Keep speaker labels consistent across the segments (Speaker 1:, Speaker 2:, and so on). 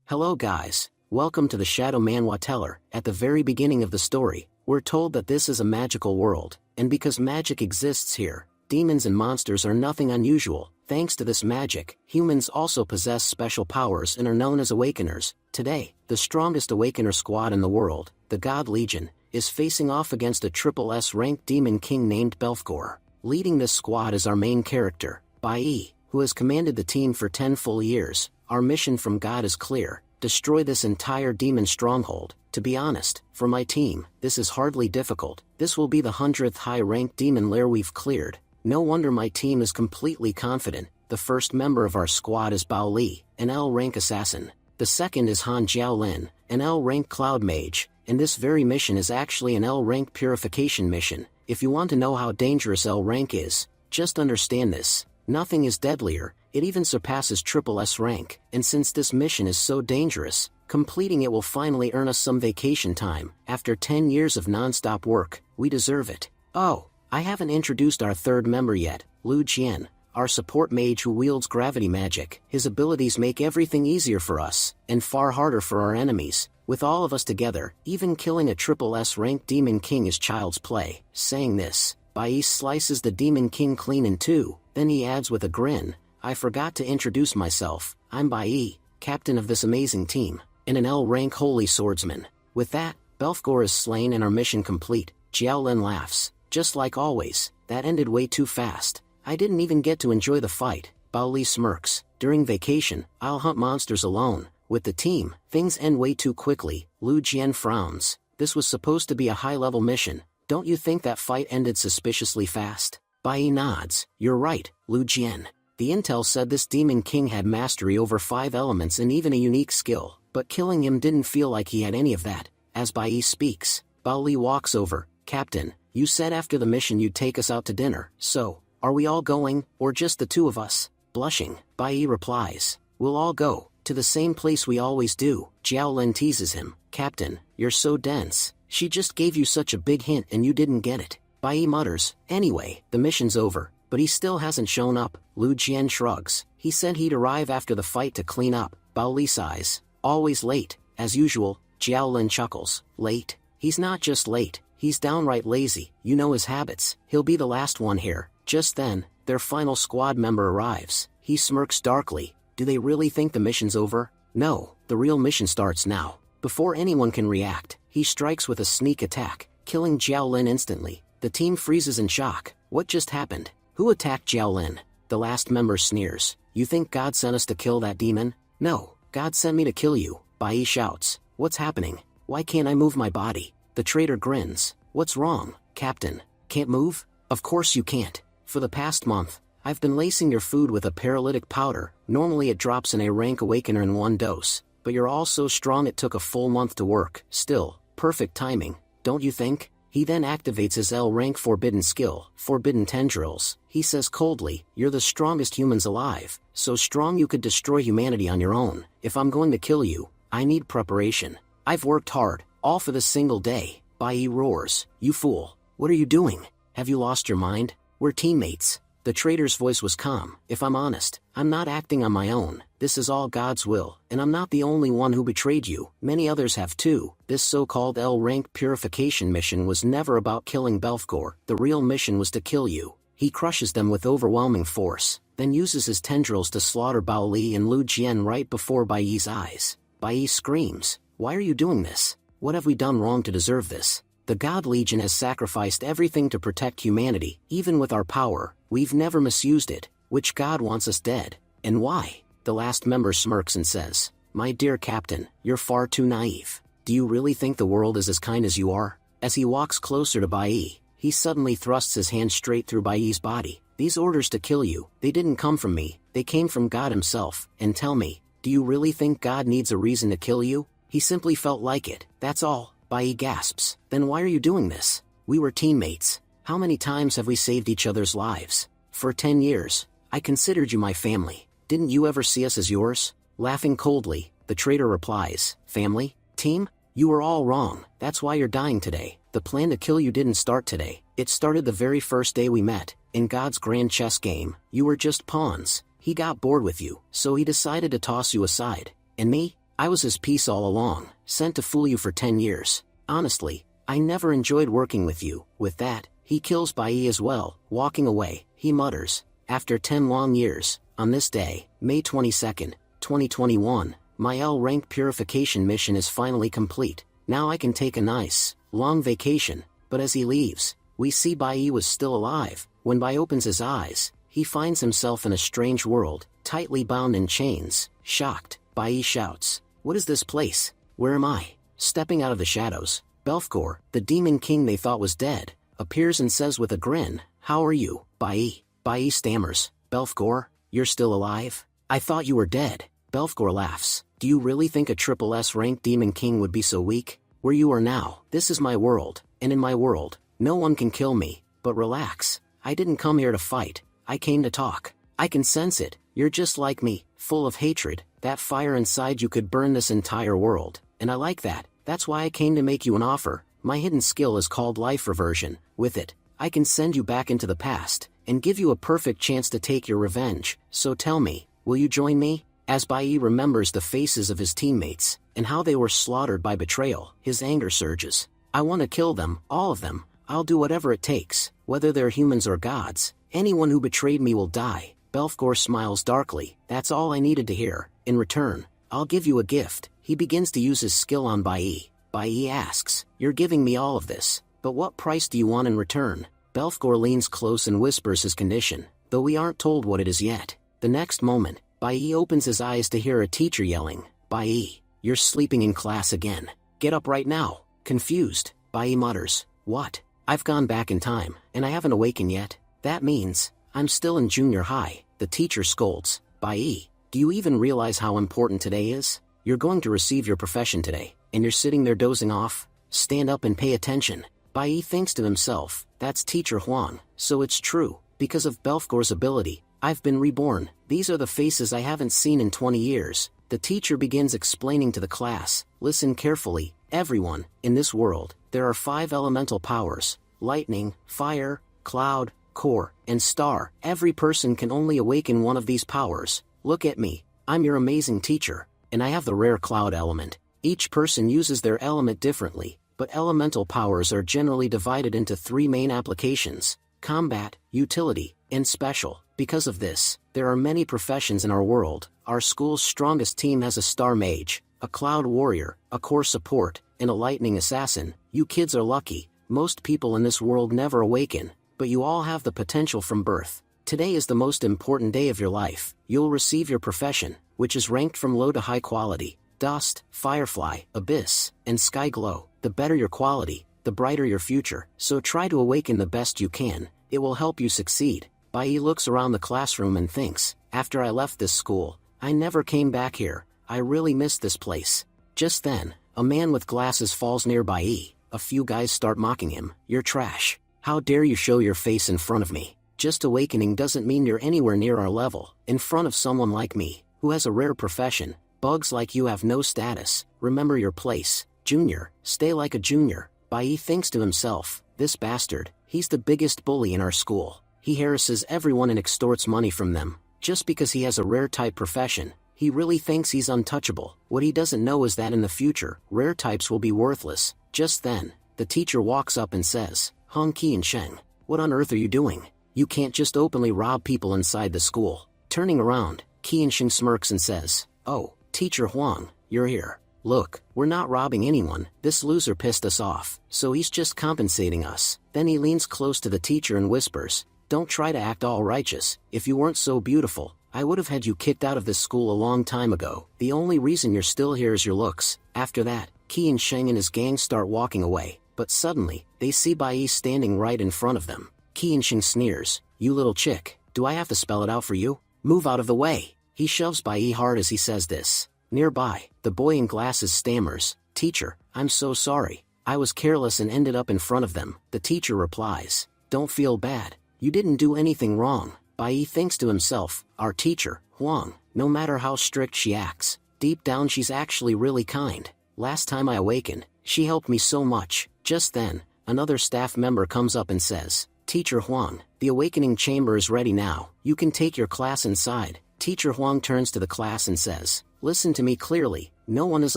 Speaker 1: Hello guys, welcome to the Shadow Manhwa Teller. At the very beginning of the story, we're told that this is a magical world, and because magic exists here, demons and monsters are nothing unusual. Thanks to this magic, humans also possess special powers and are known as Awakeners. Today, the strongest Awakener squad in the world, the God Legion, is facing off against a triple S-ranked demon king named Belfgor. Leading this squad is our main character, Bai, who has commanded the team for 10 full years. Our mission from God is clear: destroy this entire demon stronghold. To be honest, for my team, this is hardly difficult. This will be the 100th high-ranked demon lair we've cleared. No wonder my team is completely confident. The first member of our squad is Bao Li, an L-rank assassin. The second is Han Jiaolin, an L-rank cloud mage, and this very mission is actually an L-rank purification mission. If you want to know how dangerous L-rank is, just understand this: nothing is deadlier. It even surpasses triple S rank, and since this mission is so dangerous, completing it will finally earn us some vacation time. After 10 years of non-stop work, we deserve it. Oh, I haven't introduced our third member yet, Lu Jian, our support mage who wields gravity magic. His abilities make everything easier for us, and far harder for our enemies. With all of us together, even killing a triple S ranked demon king is child's play. Saying this, Bai slices the demon king clean in two, then he adds with a grin, "I forgot to introduce myself. I'm Bai, captain of this amazing team, and an L-rank holy swordsman." With that, Belfgor is slain and our mission complete. Jiaolin laughs. "Just like always, that ended way too fast. I didn't even get to enjoy the fight." Bao Li smirks. "During vacation, I'll hunt monsters alone. With the team, things end way too quickly." Lu Jian frowns. "This was supposed to be a high-level mission. Don't you think that fight ended suspiciously fast?" Bai nods. "You're right, Lu Jian. The intel said this demon king had mastery over 5 elements and even a unique skill, but killing him didn't feel like he had any of that." As Bai speaks, Bao Li walks over. "Captain, you said after the mission you'd take us out to dinner, so, are we all going, or just the two of us?" Blushing, Bai replies, "We'll all go, to the same place we always do." Jiaolin teases him. "Captain, you're so dense. She just gave you such a big hint and you didn't get it." Bai mutters, "Anyway, the mission's over, but he still hasn't shown up." Lu Jian shrugs. "He said he'd arrive after the fight to clean up." Bao Li sighs. "Always late, as usual." Jiaolin chuckles. "Late? He's not just late, he's downright lazy. You know his habits. He'll be the last one here." Just then, their final squad member arrives. He smirks darkly. "Do they really think the mission's over?" "No, the real mission starts now." Before anyone can react, he strikes with a sneak attack, killing Jiaolin instantly. The team freezes in shock. What just happened? Who attacked Jiaolin? The last member sneers. "You think God sent us to kill that demon?" "No, God sent me to kill you." Bai shouts. "What's happening? Why can't I move my body?" The traitor grins. "What's wrong, Captain? Can't move?" "Of course you can't. For the past month, I've been lacing your food with a paralytic powder. Normally it drops an A-rank awakener in 1 dose, but you're all so strong it took a full month to work. Still, perfect timing, don't you think?" He then activates his L-rank forbidden skill, Forbidden Tendrils. He says coldly, "You're the strongest humans alive, so strong you could destroy humanity on your own. If I'm going to kill you, I need preparation. I've worked hard, all for this single day." Bai roars. "You fool, what are you doing? Have you lost your mind? We're teammates." The traitor's voice was calm. "If I'm honest, I'm not acting on my own. This is all God's will, and I'm not the only one who betrayed you. Many others have too." This so-called L-rank purification mission was never about killing Belfgor. The real mission was to kill you. He crushes them with overwhelming force, then uses his tendrils to slaughter Bao Li and Lu Jian right before Bai's eyes. Bai screams, "Why are you doing this? What have we done wrong to deserve this? The God Legion has sacrificed everything to protect humanity. Even with our power, we've never misused it. Which God wants us dead? And why?" The last member smirks and says, "My dear Captain, you're far too naive. Do you really think the world is as kind as you are?" As he walks closer to Bai, he suddenly thrusts his hand straight through Bai's body. "These orders to kill you, they didn't come from me, they came from God himself. And tell me, do you really think God needs a reason to kill you? He simply felt like it, that's all." Bai gasps. "Then why are you doing this? We were teammates. How many times have we saved each other's lives? For 10 years, I considered you my family. Didn't you ever see us as yours?" Laughing coldly, the traitor replies, "Family? Team? You were all wrong. That's why you're dying today. The plan to kill you didn't start today. It started the very first day we met. In God's grand chess game, you were just pawns. He got bored with you, so he decided to toss you aside. And me? I was his piece all along, sent to fool you for 10 years. Honestly, I never enjoyed working with you." With that, he kills Bai as well. Walking away, he mutters, "After 10 long years, on this day, May 22nd, 2021, my L-rank purification mission is finally complete. Now I can take a nice, long vacation." But as he leaves, we see Bai was still alive. When Bai opens his eyes, he finds himself in a strange world, tightly bound in chains. Shocked, Bai shouts, "What is this place? Where am I?" Stepping out of the shadows, Belfgor, the demon king they thought was dead, appears and says with a grin, "How are you, Bai?" Bai stammers, "Belfgor, you're still alive? I thought you were dead." Belfgor laughs, "Do you really think a triple S rank demon king would be so weak? Where you are now, this is my world, and in my world, no one can kill me. But relax, I didn't come here to fight, I came to talk. I can sense it, you're just like me, full of hatred. That fire inside you could burn this entire world, and I like that. That's why I came to make you an offer. My hidden skill is called life reversion. With it, I can send you back into the past, and give you a perfect chance to take your revenge. So tell me, will you join me?" As Bai remembers the faces of his teammates, and how they were slaughtered by betrayal, his anger surges. "I want to kill them, all of them. I'll do whatever it takes, whether they're humans or gods. Anyone who betrayed me will die." Belfgor smiles darkly, "That's all I needed to hear. In return, I'll give you a gift." He begins to use his skill on Bai. Bai asks, "You're giving me all of this, but what price do you want in return?" Belfgor leans close and whispers his condition, though we aren't told what it is yet. The next moment, Bai opens his eyes to hear a teacher yelling, "Bai, you're sleeping in class again. Get up right now." Confused, Bai mutters, "What? I've gone back in time, and I haven't awakened yet. That means, I'm still in junior high." The teacher scolds, "Bai, do you even realize how important today is? You're going to receive your profession today, and you're sitting there dozing off? Stand up and pay attention." Bai thinks to himself, "That's Teacher Huang, so it's true. Because of Belfgor's ability, I've been reborn. These are the faces I haven't seen in 20 years. The teacher begins explaining to the class, "Listen carefully, everyone. In this world, there are 5 elemental powers: lightning, fire, cloud, core, and star. Every person can only awaken one of these powers. Look at me, I'm your amazing teacher, and I have the rare cloud element. Each person uses their element differently, but elemental powers are generally divided into 3 main applications: combat, utility, and special. Because of this, there are many professions in our world. Our school's strongest team has a star mage, a cloud warrior, a core support, and a lightning assassin. You kids are lucky. Most people in this world never awaken, but you all have the potential from birth. Today is the most important day of your life. You'll receive your profession, which is ranked from low to high quality: dust, firefly, abyss, and sky glow. The better your quality, the brighter your future. So try to awaken the best you can. It will help you succeed." Bai looks around the classroom and thinks, "After I left this school, I never came back here. I really missed this place." Just then, a man with glasses falls near Bai. A few guys start mocking him, "You're trash. How dare you show your face in front of me? Just awakening doesn't mean you're anywhere near our level. In front of someone like me, who has a rare profession, bugs like you have no status. Remember your place. Junior, stay like a junior." Bai thinks to himself, "This bastard, he's the biggest bully in our school. He harasses everyone and extorts money from them. Just because he has a rare type profession, he really thinks he's untouchable. What he doesn't know is that in the future, rare types will be worthless." Just then, the teacher walks up and says, "Hong Qiansheng, what on earth are you doing? You can't just openly rob people inside the school." Turning around, Qiansheng smirks and says, "Oh, Teacher Huang, you're here. Look, we're not robbing anyone. This loser pissed us off, so he's just compensating us." Then he leans close to the teacher and whispers, "Don't try to act all righteous. If you weren't so beautiful, I would have had you kicked out of this school a long time ago. The only reason you're still here is your looks." After that, Qiansheng and his gang start walking away, but suddenly, they see Bai standing right in front of them. Qiansheng sneers, "You little chick, do I have to spell it out for you? Move out of the way." He shoves Bai hard as he says this. Nearby, the boy in glasses stammers, "Teacher, I'm so sorry. I was careless and ended up in front of them." The teacher replies, "Don't feel bad. You didn't do anything wrong." Bai thinks to himself, "Our teacher, Huang, no matter how strict she acts, deep down she's actually really kind. Last time I awakened, she helped me so much." Just then, another staff member comes up and says, "Teacher Huang, the awakening chamber is ready now. You can take your class inside." Teacher Huang turns to the class and says, listen to me clearly, no one is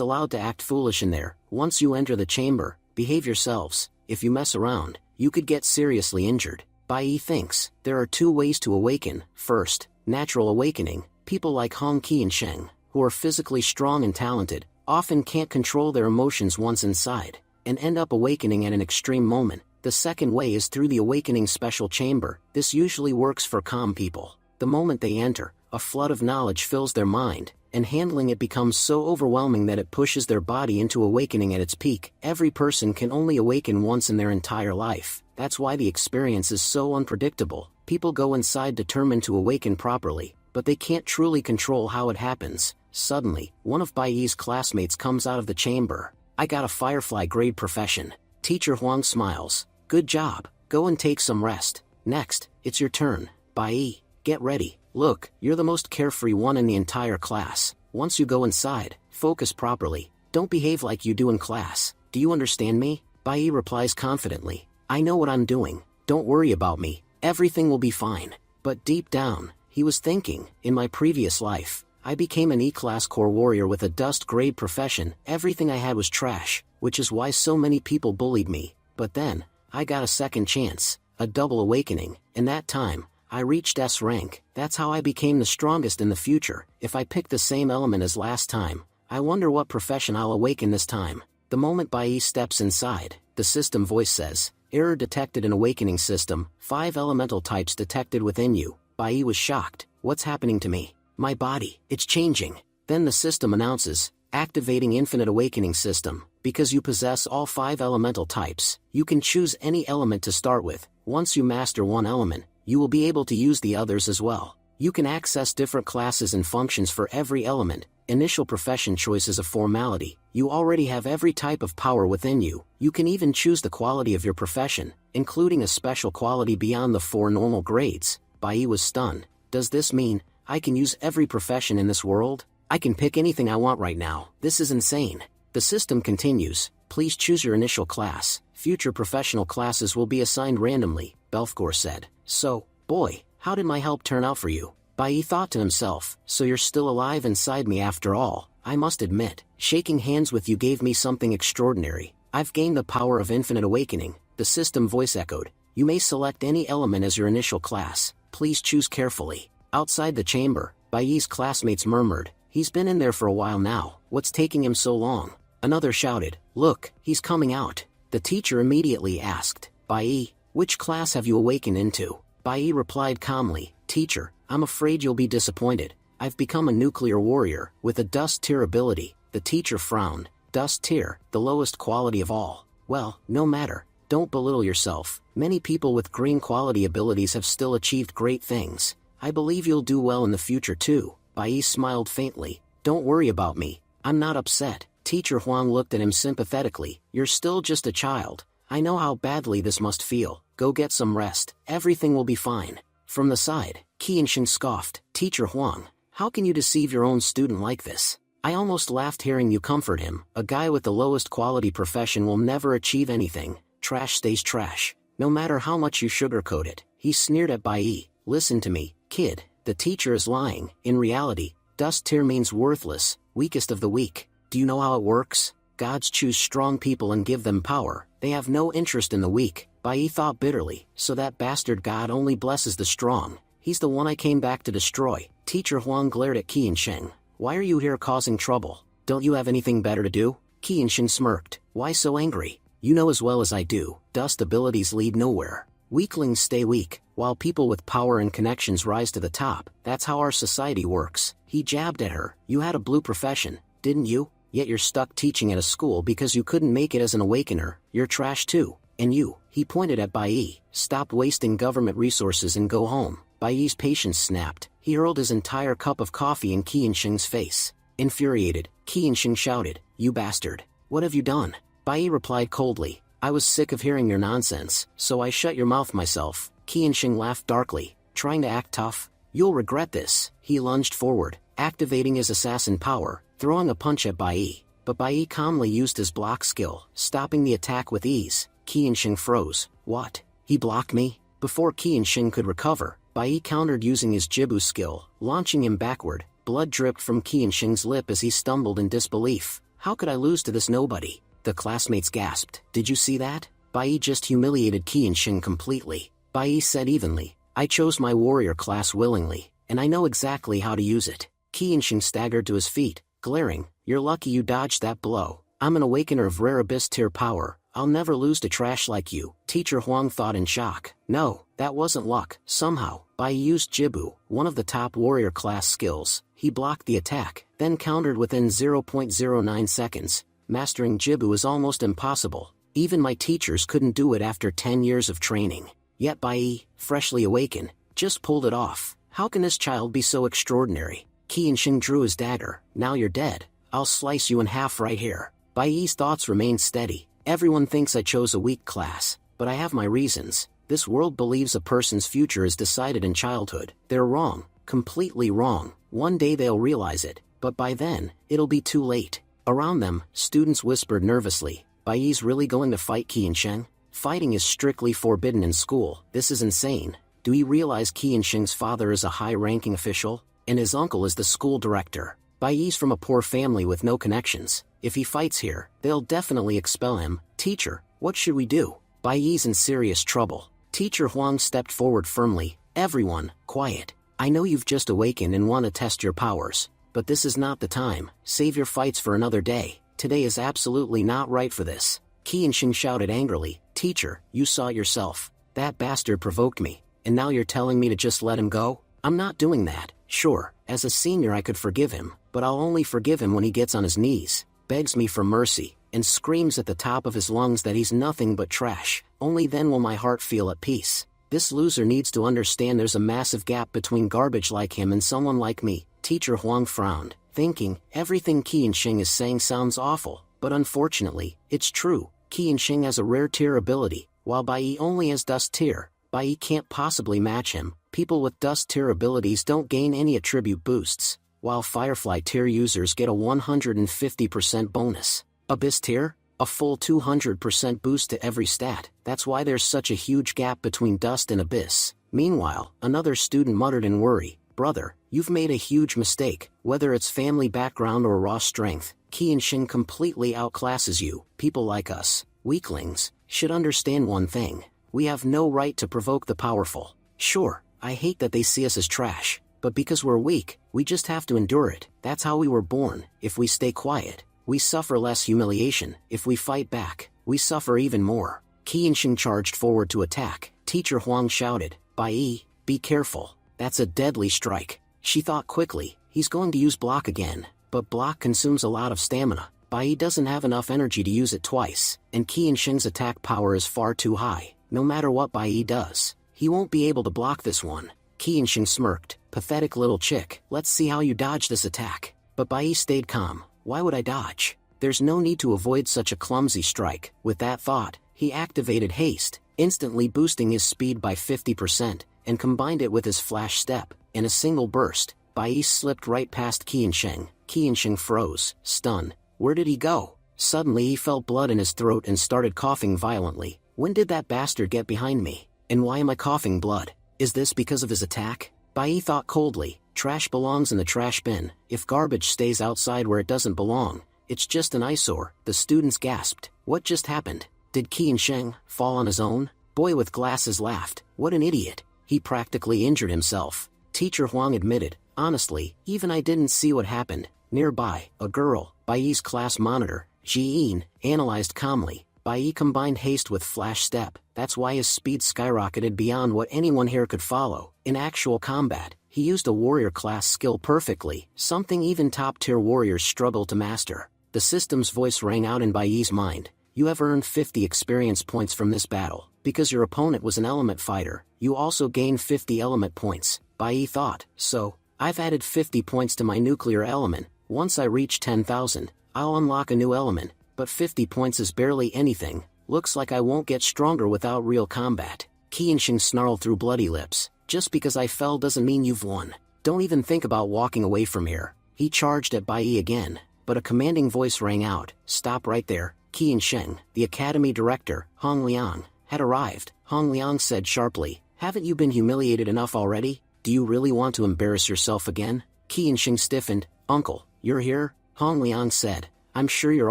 Speaker 1: allowed to act foolish in there. Once you enter the chamber, behave yourselves. If you mess around, you could get seriously injured. Bai Yi thinks, there are 2 ways to awaken. First, natural awakening. People like Hong Qi and Sheng, who are physically strong and talented, often can't control their emotions once inside, and end up awakening at an extreme moment. The second way is through the awakening special chamber. This usually works for calm people. The moment they enter, a flood of knowledge fills their mind, and handling it becomes so overwhelming that it pushes their body into awakening at its peak. Every person can only awaken once in their entire life. That's why the experience is so unpredictable. People go inside determined to awaken properly, but they can't truly control how it happens. Suddenly, one of Bai Yi's classmates comes out of the chamber. I got a firefly grade profession. Teacher Huang smiles. Good job, go and take some rest. Next, it's your turn. Bai Yi, get ready. Look, you're the most carefree one in the entire class. Once you go inside, focus properly. Don't behave like you do in class. Do you understand me? Bai Yi replies confidently. I know what I'm doing. Don't worry about me. Everything will be fine. But deep down, he was thinking, in my previous life, I became an E-class core warrior with a dust grade profession. Everything I had was trash, which is why so many people bullied me. But then, I got a second chance, a double awakening. In that time, I reached S rank. That's how I became the strongest in the future. If I pick the same element as last time, I wonder what profession I'll awaken this time. The moment Bai Yi steps inside, the system voice says, error detected in awakening system, 5 elemental types detected within you. Bai Yi was shocked. What's happening to me? My body, it's changing. Then the system announces, activating infinite awakening system. Because you possess all 5 elemental types, you can choose any element to start with. Once you master one element, you will be able to use the others as well. You can access different classes and functions for every element. Initial profession choice is a formality. You already have every type of power within you. You can even choose the quality of your profession, including a special quality beyond the 4 normal grades. Bai Yi was stunned. Does this mean I can use every profession in this world? I can pick anything I want right now. This is insane. The system continues. Please choose your initial class. Future professional classes will be assigned randomly, Belfgor said. So, boy, how did my help turn out for you? Bai Yi thought to himself, so you're still alive inside me after all. I must admit, shaking hands with you gave me something extraordinary. I've gained the power of infinite awakening. The system voice echoed. You may select any element as your initial class. Please choose carefully. Outside the chamber, Bai Yi's classmates murmured. He's been in there for a while now. What's taking him so long? Another shouted. Look, he's coming out. The teacher immediately asked. Bai Yi, which class have you awakened into? Bai Yi replied calmly. Teacher, I'm afraid you'll be disappointed. I've become a nuclear warrior, with a dust tier ability. The teacher frowned. Dust tier, the lowest quality of all. Well, no matter. Don't belittle yourself. Many people with green quality abilities have still achieved great things. I believe you'll do well in the future too. Bai Yi smiled faintly. Don't worry about me. I'm not upset. Teacher Huang looked at him sympathetically. You're still just a child. I know how badly this must feel. Go get some rest. Everything will be fine. From the side, Qi and Sheng scoffed. Teacher Huang, how can you deceive your own student like this? I almost laughed hearing you comfort him. A guy with the lowest quality profession will never achieve anything. Trash stays trash, no matter how much you sugarcoat it. He sneered at Bai Yi. Listen to me, kid. The teacher is lying. In reality, dust tier means worthless, weakest of the weak. Do you know how it works? Gods choose strong people and give them power. They have no interest in the weak. Bai Yi thought bitterly. So that bastard god only blesses the strong. He's the one I came back to destroy. Teacher Huang glared at Qi and Sheng. Why are you here causing trouble? Don't you have anything better to do? Qi and Sheng smirked. Why so angry? You know as well as I do, dust abilities lead nowhere. Weaklings stay weak, while people with power and connections rise to the top. That's how our society works. He jabbed at her. You had a blue profession, didn't you? Yet you're stuck teaching at a school because you couldn't make it as an awakener. You're trash too. And you, he pointed at Bai Yi. Stop wasting government resources and go home. Bai Yi's patience snapped. He hurled his entire cup of coffee in Qi and Sheng's face. Infuriated, Qi and Sheng shouted, You bastard. What have you done? Bai Yi replied coldly. I was sick of hearing your nonsense, so I shut your mouth myself. Qi and Sheng laughed darkly, trying to act tough. You'll regret this. He lunged forward, activating his assassin power, throwing a punch at Bai Yi. But Bai Yi calmly used his block skill, stopping the attack with ease. Qi and Sheng froze. What? He blocked me? Before Qi and Sheng could recover, Bai Yi countered using his Jibu skill, launching him backward. Blood dripped from Qianxing's lip as he stumbled in disbelief. How could I lose to this nobody? The classmates gasped. Did you see that? Bai just humiliated Qianxing completely. Bai said evenly, I chose my warrior class willingly, and I know exactly how to use it. Qianxing staggered to his feet, glaring. You're lucky you dodged that blow. I'm an awakener of rare abyss tier power. I'll never lose to trash like you. Teacher Huang thought in shock. No, that wasn't luck. Somehow, Bai used Jibu, one of the top warrior class skills. He blocked the attack, then countered within 0.09 seconds. Mastering Jibu is almost impossible. Even my teachers couldn't do it after 10 years of training. Yet Bai, freshly awakened, just pulled it off. How can this child be so extraordinary? Qianxing drew his dagger. Now you're dead. I'll slice you in half right here. Bai's thoughts remained steady. Everyone thinks I chose a weak class, but I have my reasons. This world believes a person's future is decided in childhood. They're wrong, completely wrong. One day they'll realize it, but by then, it'll be too late. Around them, students whispered nervously, Bai's really going to fight Qianxing? Fighting is strictly forbidden in school. This is insane. Do you realize Qianxing's father is a high-ranking official, and his uncle is the school director? Bai's from a poor family with no connections. If he fights here, they'll definitely expel him. Teacher, what should we do? Bai's in serious trouble. Teacher Huang stepped forward firmly. Everyone, quiet. I know you've just awakened and want to test your powers, but this is not the time. Save your fights for another day. Today is absolutely not right for this. Qianxing shouted angrily. Teacher, you saw it yourself. That bastard provoked me, and now you're telling me to just let him go? I'm not doing that. Sure, as a senior I could forgive him, but I'll only forgive him when he gets on his knees, begs me for mercy, and screams at the top of his lungs that he's nothing but trash. Only then will my heart feel at peace. This loser needs to understand there's a massive gap between garbage like him and someone like me. Teacher Huang frowned, thinking, everything Qianxing is saying sounds awful, but unfortunately, it's true. Qianxing has a rare tier ability, while Bai only has dust tier. Bai can't possibly match him. People with dust tier abilities don't gain any attribute boosts, while Firefly tier users get a 150% bonus. Abyss tier? A full 200% boost to every stat. That's why there's such a huge gap between dust and abyss. Meanwhile, another student muttered in worry, brother, you've made a huge mistake. Whether it's family background or raw strength, Qianxing completely outclasses you. People like us, weaklings, should understand one thing. We have no right to provoke the powerful. Sure, I hate that they see us as trash, but because we're weak, we just have to endure it. That's how we were born. If we stay quiet, we suffer less humiliation. If we fight back, we suffer even more. Qianxing charged forward to attack. Teacher Huang shouted, Bai, be careful. That's a deadly strike. She thought quickly, he's going to use block again, but block consumes a lot of stamina. Bai doesn't have enough energy to use it twice, and Qianxing's attack power is far too high. No matter what Bai does, he won't be able to block this one. Qianxing smirked, pathetic little chick, let's see how you dodge this attack. But Bai stayed calm. Why would I dodge? There's no need to avoid such a clumsy strike. With that thought, he activated haste, instantly boosting his speed by 50%, and combined it with his flash step. In a single burst, Bai slipped right past Qianxing. Qianxing froze, stunned. Where did he go? Suddenly he felt blood in his throat and started coughing violently. When did that bastard get behind me? And why am I coughing blood? Is this because of his attack? Bai thought coldly, trash belongs in the trash bin. If garbage stays outside where it doesn't belong, it's just an eyesore. The students gasped. What just happened? Did Qianxing fall on his own? Boy with glasses laughed. What an idiot. He practically injured himself. Teacher Huang admitted, honestly, even I didn't see what happened. Nearby, a girl, Bai's class monitor, Jiyin, analyzed calmly. Bai combined haste with flash step. That's why his speed skyrocketed beyond what anyone here could follow. In actual combat, he used a warrior class skill perfectly, something even top-tier warriors struggle to master. The system's voice rang out in Bai's mind. You have earned 50 experience points from this battle. Because your opponent was an element fighter, you also gained 50 element points. Bai thought, so, I've added 50 points to my nuclear element. Once I reach 10,000, I'll unlock a new element. But 50 points is barely anything. Looks like I won't get stronger without real combat. Qianxing snarled through bloody lips. Just because I fell doesn't mean you've won. Don't even think about walking away from here. He charged at Bai again, but a commanding voice rang out. Stop right there. Qianxing, the academy director, Hong Liang, had arrived. Hong Liang said sharply, haven't you been humiliated enough already? Do you really want to embarrass yourself again? Qi and Xing stiffened. "Uncle, you're here?" Hong Liang said. "I'm sure you're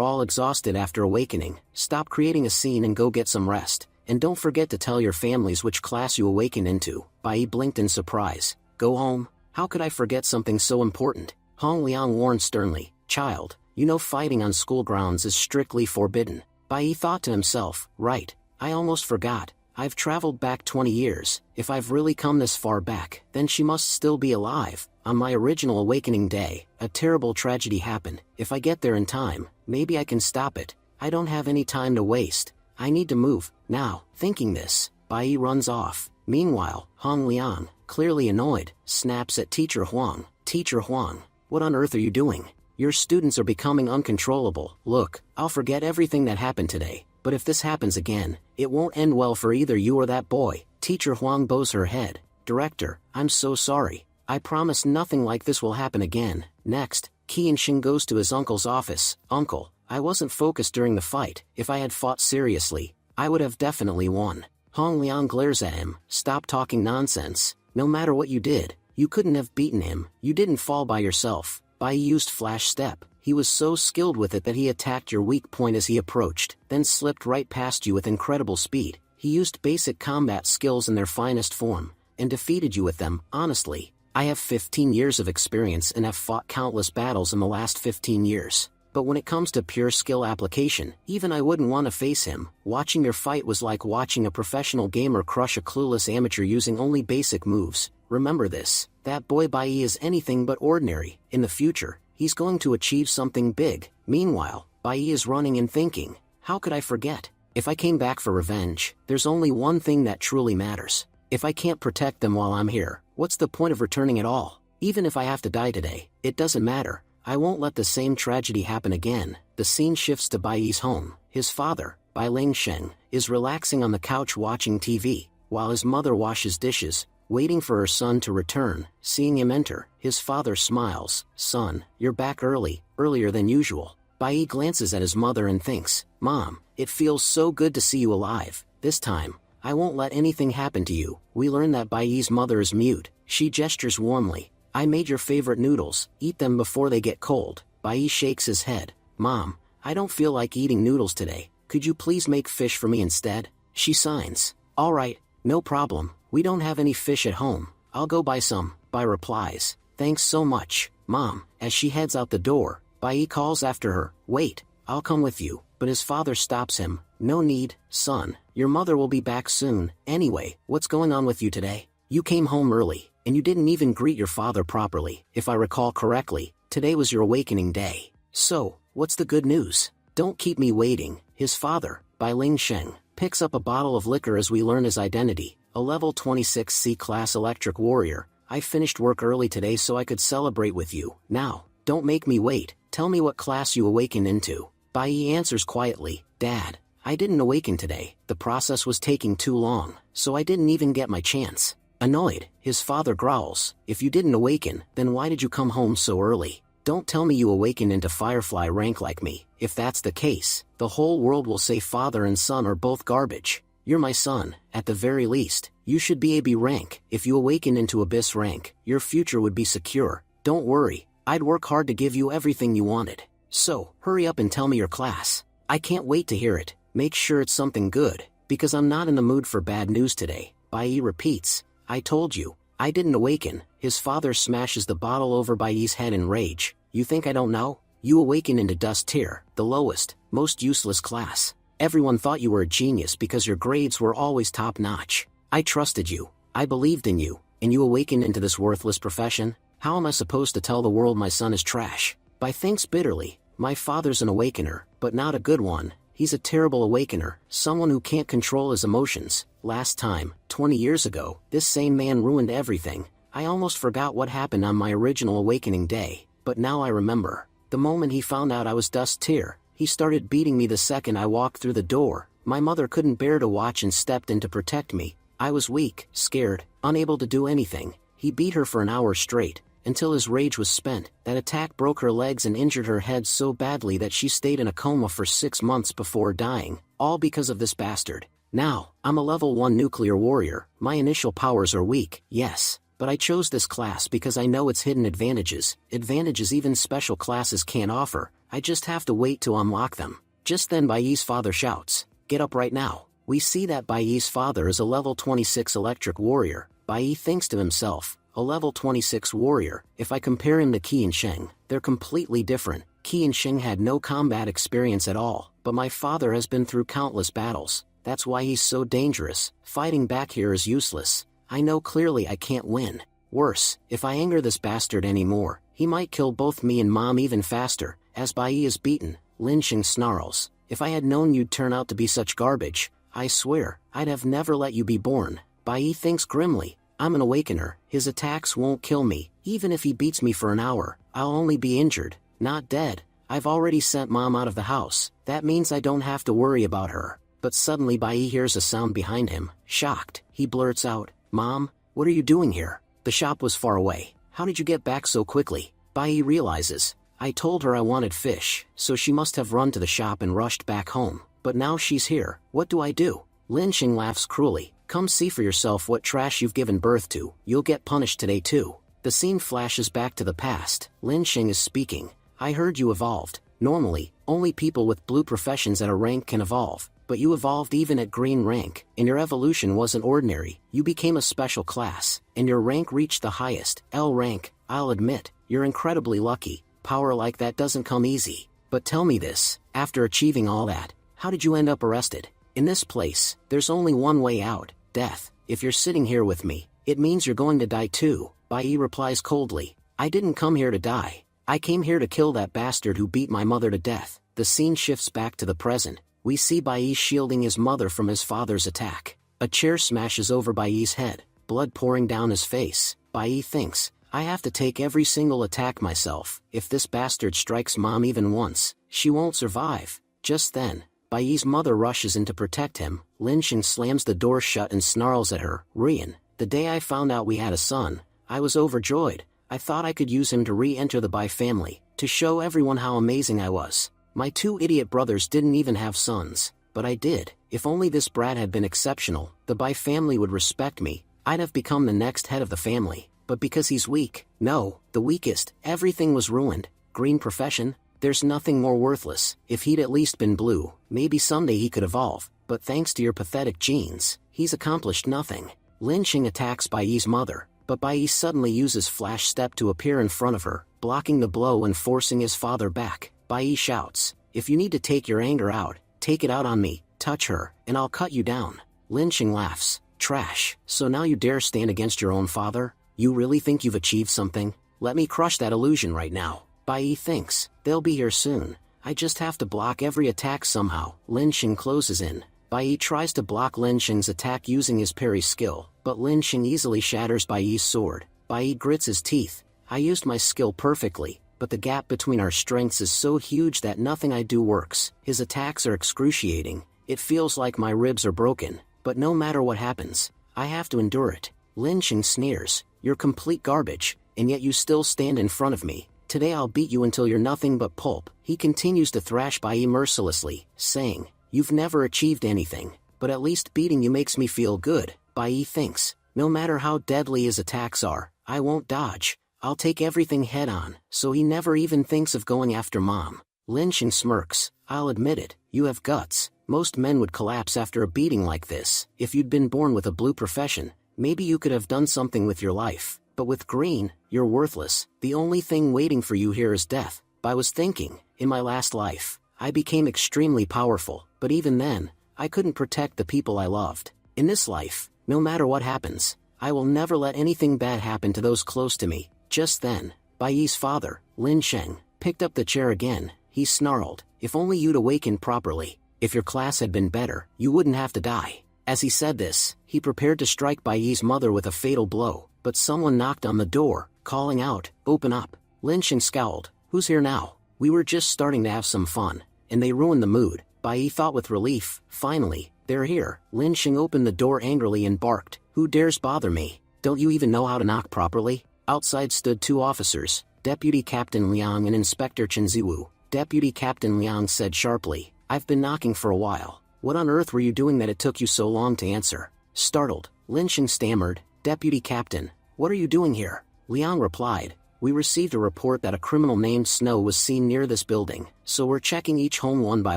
Speaker 1: all exhausted after awakening. Stop creating a scene and go get some rest. And don't forget to tell your families which class you awaken into." Bai Yi blinked in surprise. "Go home? How could I forget something so important?" Hong Liang warned sternly. "Child, you know fighting on school grounds is strictly forbidden." Bai Yi thought to himself, "Right, I almost forgot. I've traveled back 20 years, if I've really come this far back, then she must still be alive." On my original awakening day, a terrible tragedy happened. If I get there in time, maybe I can stop it. I don't have any time to waste. I need to move, now. Thinking this, Bai Yi runs off. Meanwhile, Hong Liang, clearly annoyed, snaps at Teacher Huang. "Teacher Huang, what on earth are you doing? Your students are becoming uncontrollable. Look, I'll forget everything that happened today, but if this happens again, it won't end well for either you or that boy." Teacher Huang bows her head. "Director, I'm so sorry. I promise nothing like this will happen again." Next, Qi and Xing goes to his uncle's office. "Uncle, I wasn't focused during the fight. If I had fought seriously, I would have definitely won." Hong Liang glares at him. "Stop talking nonsense. No matter what you did, you couldn't have beaten him. You didn't fall by yourself." Bai used Flash Step. He was so skilled with it that he attacked your weak point as he approached, then slipped right past you with incredible speed. He used basic combat skills in their finest form, and defeated you with them. Honestly, I have 15 years of experience and have fought countless battles in the last 15 years. But when it comes to pure skill application, even I wouldn't want to face him. Watching your fight was like watching a professional gamer crush a clueless amateur using only basic moves. Remember this, that boy Bai is anything but ordinary. In the future, he's going to achieve something big. Meanwhile, Bai is running and thinking, how could I forget? If I came back for revenge, there's only one thing that truly matters. If I can't protect them while I'm here, what's the point of returning at all? Even if I have to die today, it doesn't matter. I won't let the same tragedy happen again. The scene shifts to Bai Yi's home. His father, Bai Lingsheng, is relaxing on the couch watching TV, while his mother washes dishes, waiting for her son to return. Seeing him enter, his father smiles. "Son, you're back earlier than usual." Bai Yi glances at his mother and thinks, "Mom, it feels so good to see you alive. This time, I won't let anything happen to you." We learn that Bai Yi's mother is mute. She gestures warmly. "I made your favorite noodles, eat them before they get cold." Bai Yi shakes his head. "Mom, I don't feel like eating noodles today. Could you please make fish for me instead?" She signs. "All right, no problem. We don't have any fish at home. I'll go buy some." Bai replies. "Thanks so much, Mom." As she heads out the door, Bai Yi calls after her. "Wait, I'll come with you." But his father stops him. "No need, son. Your mother will be back soon. Anyway, what's going on with you today? You came home early, and you didn't even greet your father properly. If I recall correctly, today was your awakening day. So, what's the good news? Don't keep me waiting." His father, Bai Lingsheng, picks up a bottle of liquor as we learn his identity. A level 26 C-class electric warrior. "I finished work early today so I could celebrate with you. Now, don't make me wait. Tell me what class you awaken into." Bai Yi answers quietly. "Dad, I didn't awaken today. The process was taking too long, so I didn't even get my chance." Annoyed, his father growls. "If you didn't awaken, then why did you come home so early? Don't tell me you awakened into Firefly rank like me. If that's the case, the whole world will say father and son are both garbage. You're my son, at the very least. You should be AB rank. If you awaken into Abyss rank, your future would be secure. Don't worry, I'd work hard to give you everything you wanted. So, hurry up and tell me your class. I can't wait to hear it. Make sure it's something good, because I'm not in the mood for bad news today." Bai Yi repeats. "I told you, I didn't awaken." His father smashes the bottle over Bai Yi's head in rage. "You think I don't know? You awaken into Dust Tier, the lowest, most useless class. Everyone thought you were a genius because your grades were always top-notch. I trusted you, I believed in you, and you awakened into this worthless profession? How am I supposed to tell the world my son is trash?" Bai thinks bitterly. "My father's an awakener, but not a good one. He's a terrible awakener, someone who can't control his emotions. Last time, 20 years ago, this same man ruined everything. I almost forgot what happened on my original awakening day, but now I remember. The moment he found out I was Dust Tier, he started beating me the second I walked through the door. My mother couldn't bear to watch and stepped in to protect me. I was weak, scared, unable to do anything. He beat her for an hour straight, until his rage was spent. That attack broke her legs and injured her head so badly that she stayed in a coma for 6 months before dying, all because of this bastard. Now, I'm a level 1 nuclear warrior. My initial powers are weak, yes, but I chose this class because I know its hidden advantages even special classes can't offer. I just have to wait to unlock them. Just then Bai's father shouts, "Get up right now." We see that Bai's father is a level 26 electric warrior. Bai thinks to himself, a level 26 warrior. If I compare him to Qi and Sheng, they're completely different. Qi and Sheng had no combat experience at all, but my father has been through countless battles. That's why he's so dangerous. Fighting back here is useless. I know clearly I can't win. Worse, if I anger this bastard anymore, he might kill both me and Mom even faster. As Bai is beaten, Lin Sheng snarls, "If I had known you'd turn out to be such garbage, I swear, I'd have never let you be born." Bai thinks grimly, "I'm an awakener, his attacks won't kill me. Even if he beats me for an hour, I'll only be injured, not dead. I've already sent Mom out of the house. That means I don't have to worry about her." But suddenly Bai hears a sound behind him. Shocked, he blurts out, "Mom, what are you doing here? The shop was far away. How did you get back so quickly?" Bai realizes, "I told her I wanted fish, so she must have run to the shop and rushed back home. But now she's here, what do I do?" Lin Sheng laughs cruelly, "Come see for yourself what trash you've given birth to. You'll get punished today too." The scene flashes back to the past. Lin Sheng is speaking. "I heard you evolved. Normally, only people with blue professions at a rank can evolve. But you evolved even at green rank, and your evolution wasn't ordinary. You became a special class, and your rank reached the highest, L rank. I'll admit, you're incredibly lucky. Power like that doesn't come easy. But tell me this, after achieving all that, how did you end up arrested? In this place, there's only one way out, death. If you're sitting here with me, it means you're going to die too." Bai replies coldly, "I didn't come here to die. I came here to kill that bastard who beat my mother to death." The scene shifts back to the present. We see Bai shielding his mother from his father's attack. A chair smashes over Bai's head, blood pouring down his face. Bai thinks, "I have to take every single attack myself. If this bastard strikes Mom even once, she won't survive." Just then, Bai's mother rushes in to protect him. Lin Sheng slams the door shut and snarls at her, "Rian, the day I found out we had a son, I was overjoyed. I thought I could use him to re-enter the Bai family, to show everyone how amazing I was. My two idiot brothers didn't even have sons, but I did. If only this brat had been exceptional, the Bai family would respect me. I'd have become the next head of the family. But because he's weak, no, the weakest, everything was ruined. Green profession? There's nothing more worthless. If he'd at least been blue, maybe someday he could evolve. But thanks to your pathetic genes, he's accomplished nothing." Lin Sheng attacks Bai's mother, but Bai suddenly uses Flash Step to appear in front of her, blocking the blow and forcing his father back. Bai shouts, "If you need to take your anger out, take it out on me. Touch her, and I'll cut you down." Lin Sheng laughs, "Trash, so now you dare stand against your own father? You really think you've achieved something? Let me crush that illusion right now." Bai thinks, "They'll be here soon. I just have to block every attack somehow." Lin Sheng closes in. Bai tries to block Lin Sheng's attack using his parry skill, but Lin Sheng easily shatters Bai's sword. Bai grits his teeth. "I used my skill perfectly, but the gap between our strengths is so huge that nothing I do works." His attacks are excruciating. "It feels like my ribs are broken, but no matter what happens, I have to endure it." Lin Sheng sneers, "You're complete garbage, and yet you still stand in front of me. Today I'll beat you until you're nothing but pulp." He continues to thrash Bai mercilessly, saying, "You've never achieved anything, but at least beating you makes me feel good." Bai thinks, no matter how deadly his attacks are, I won't dodge. I'll take everything head-on, so he never even thinks of going after Mom. Lin Sheng smirks, "I'll admit it, you have guts. Most men would collapse after a beating like this. If you'd been born with a blue profession, maybe you could have done something with your life. But with green, you're worthless. The only thing waiting for you here is death." I was thinking, in my last life, I became extremely powerful, but even then, I couldn't protect the people I loved. In this life, no matter what happens, I will never let anything bad happen to those close to me. Just then, Bai's father, Lin Sheng, picked up the chair again. He snarled, "If only you'd awakened properly. If your class had been better, you wouldn't have to die." As he said this, he prepared to strike Bai's mother with a fatal blow, but someone knocked on the door, calling out, "Open up." Lin Sheng scowled, "Who's here now? We were just starting to have some fun, and they ruined the mood." Bai thought with relief, "Finally, they're here." Lin Sheng opened the door angrily and barked, "Who dares bother me? Don't you even know how to knock properly?" Outside stood two officers, Deputy Captain Liang and Inspector Chen Ziwu. Deputy Captain Liang said sharply, "I've been knocking for a while. What on earth were you doing that it took you so long to answer?" Startled, Lin Sheng stammered, "Deputy Captain, what are you doing here? Liang replied, we received a report that a criminal named Snow was seen near this building, so we're checking each home one by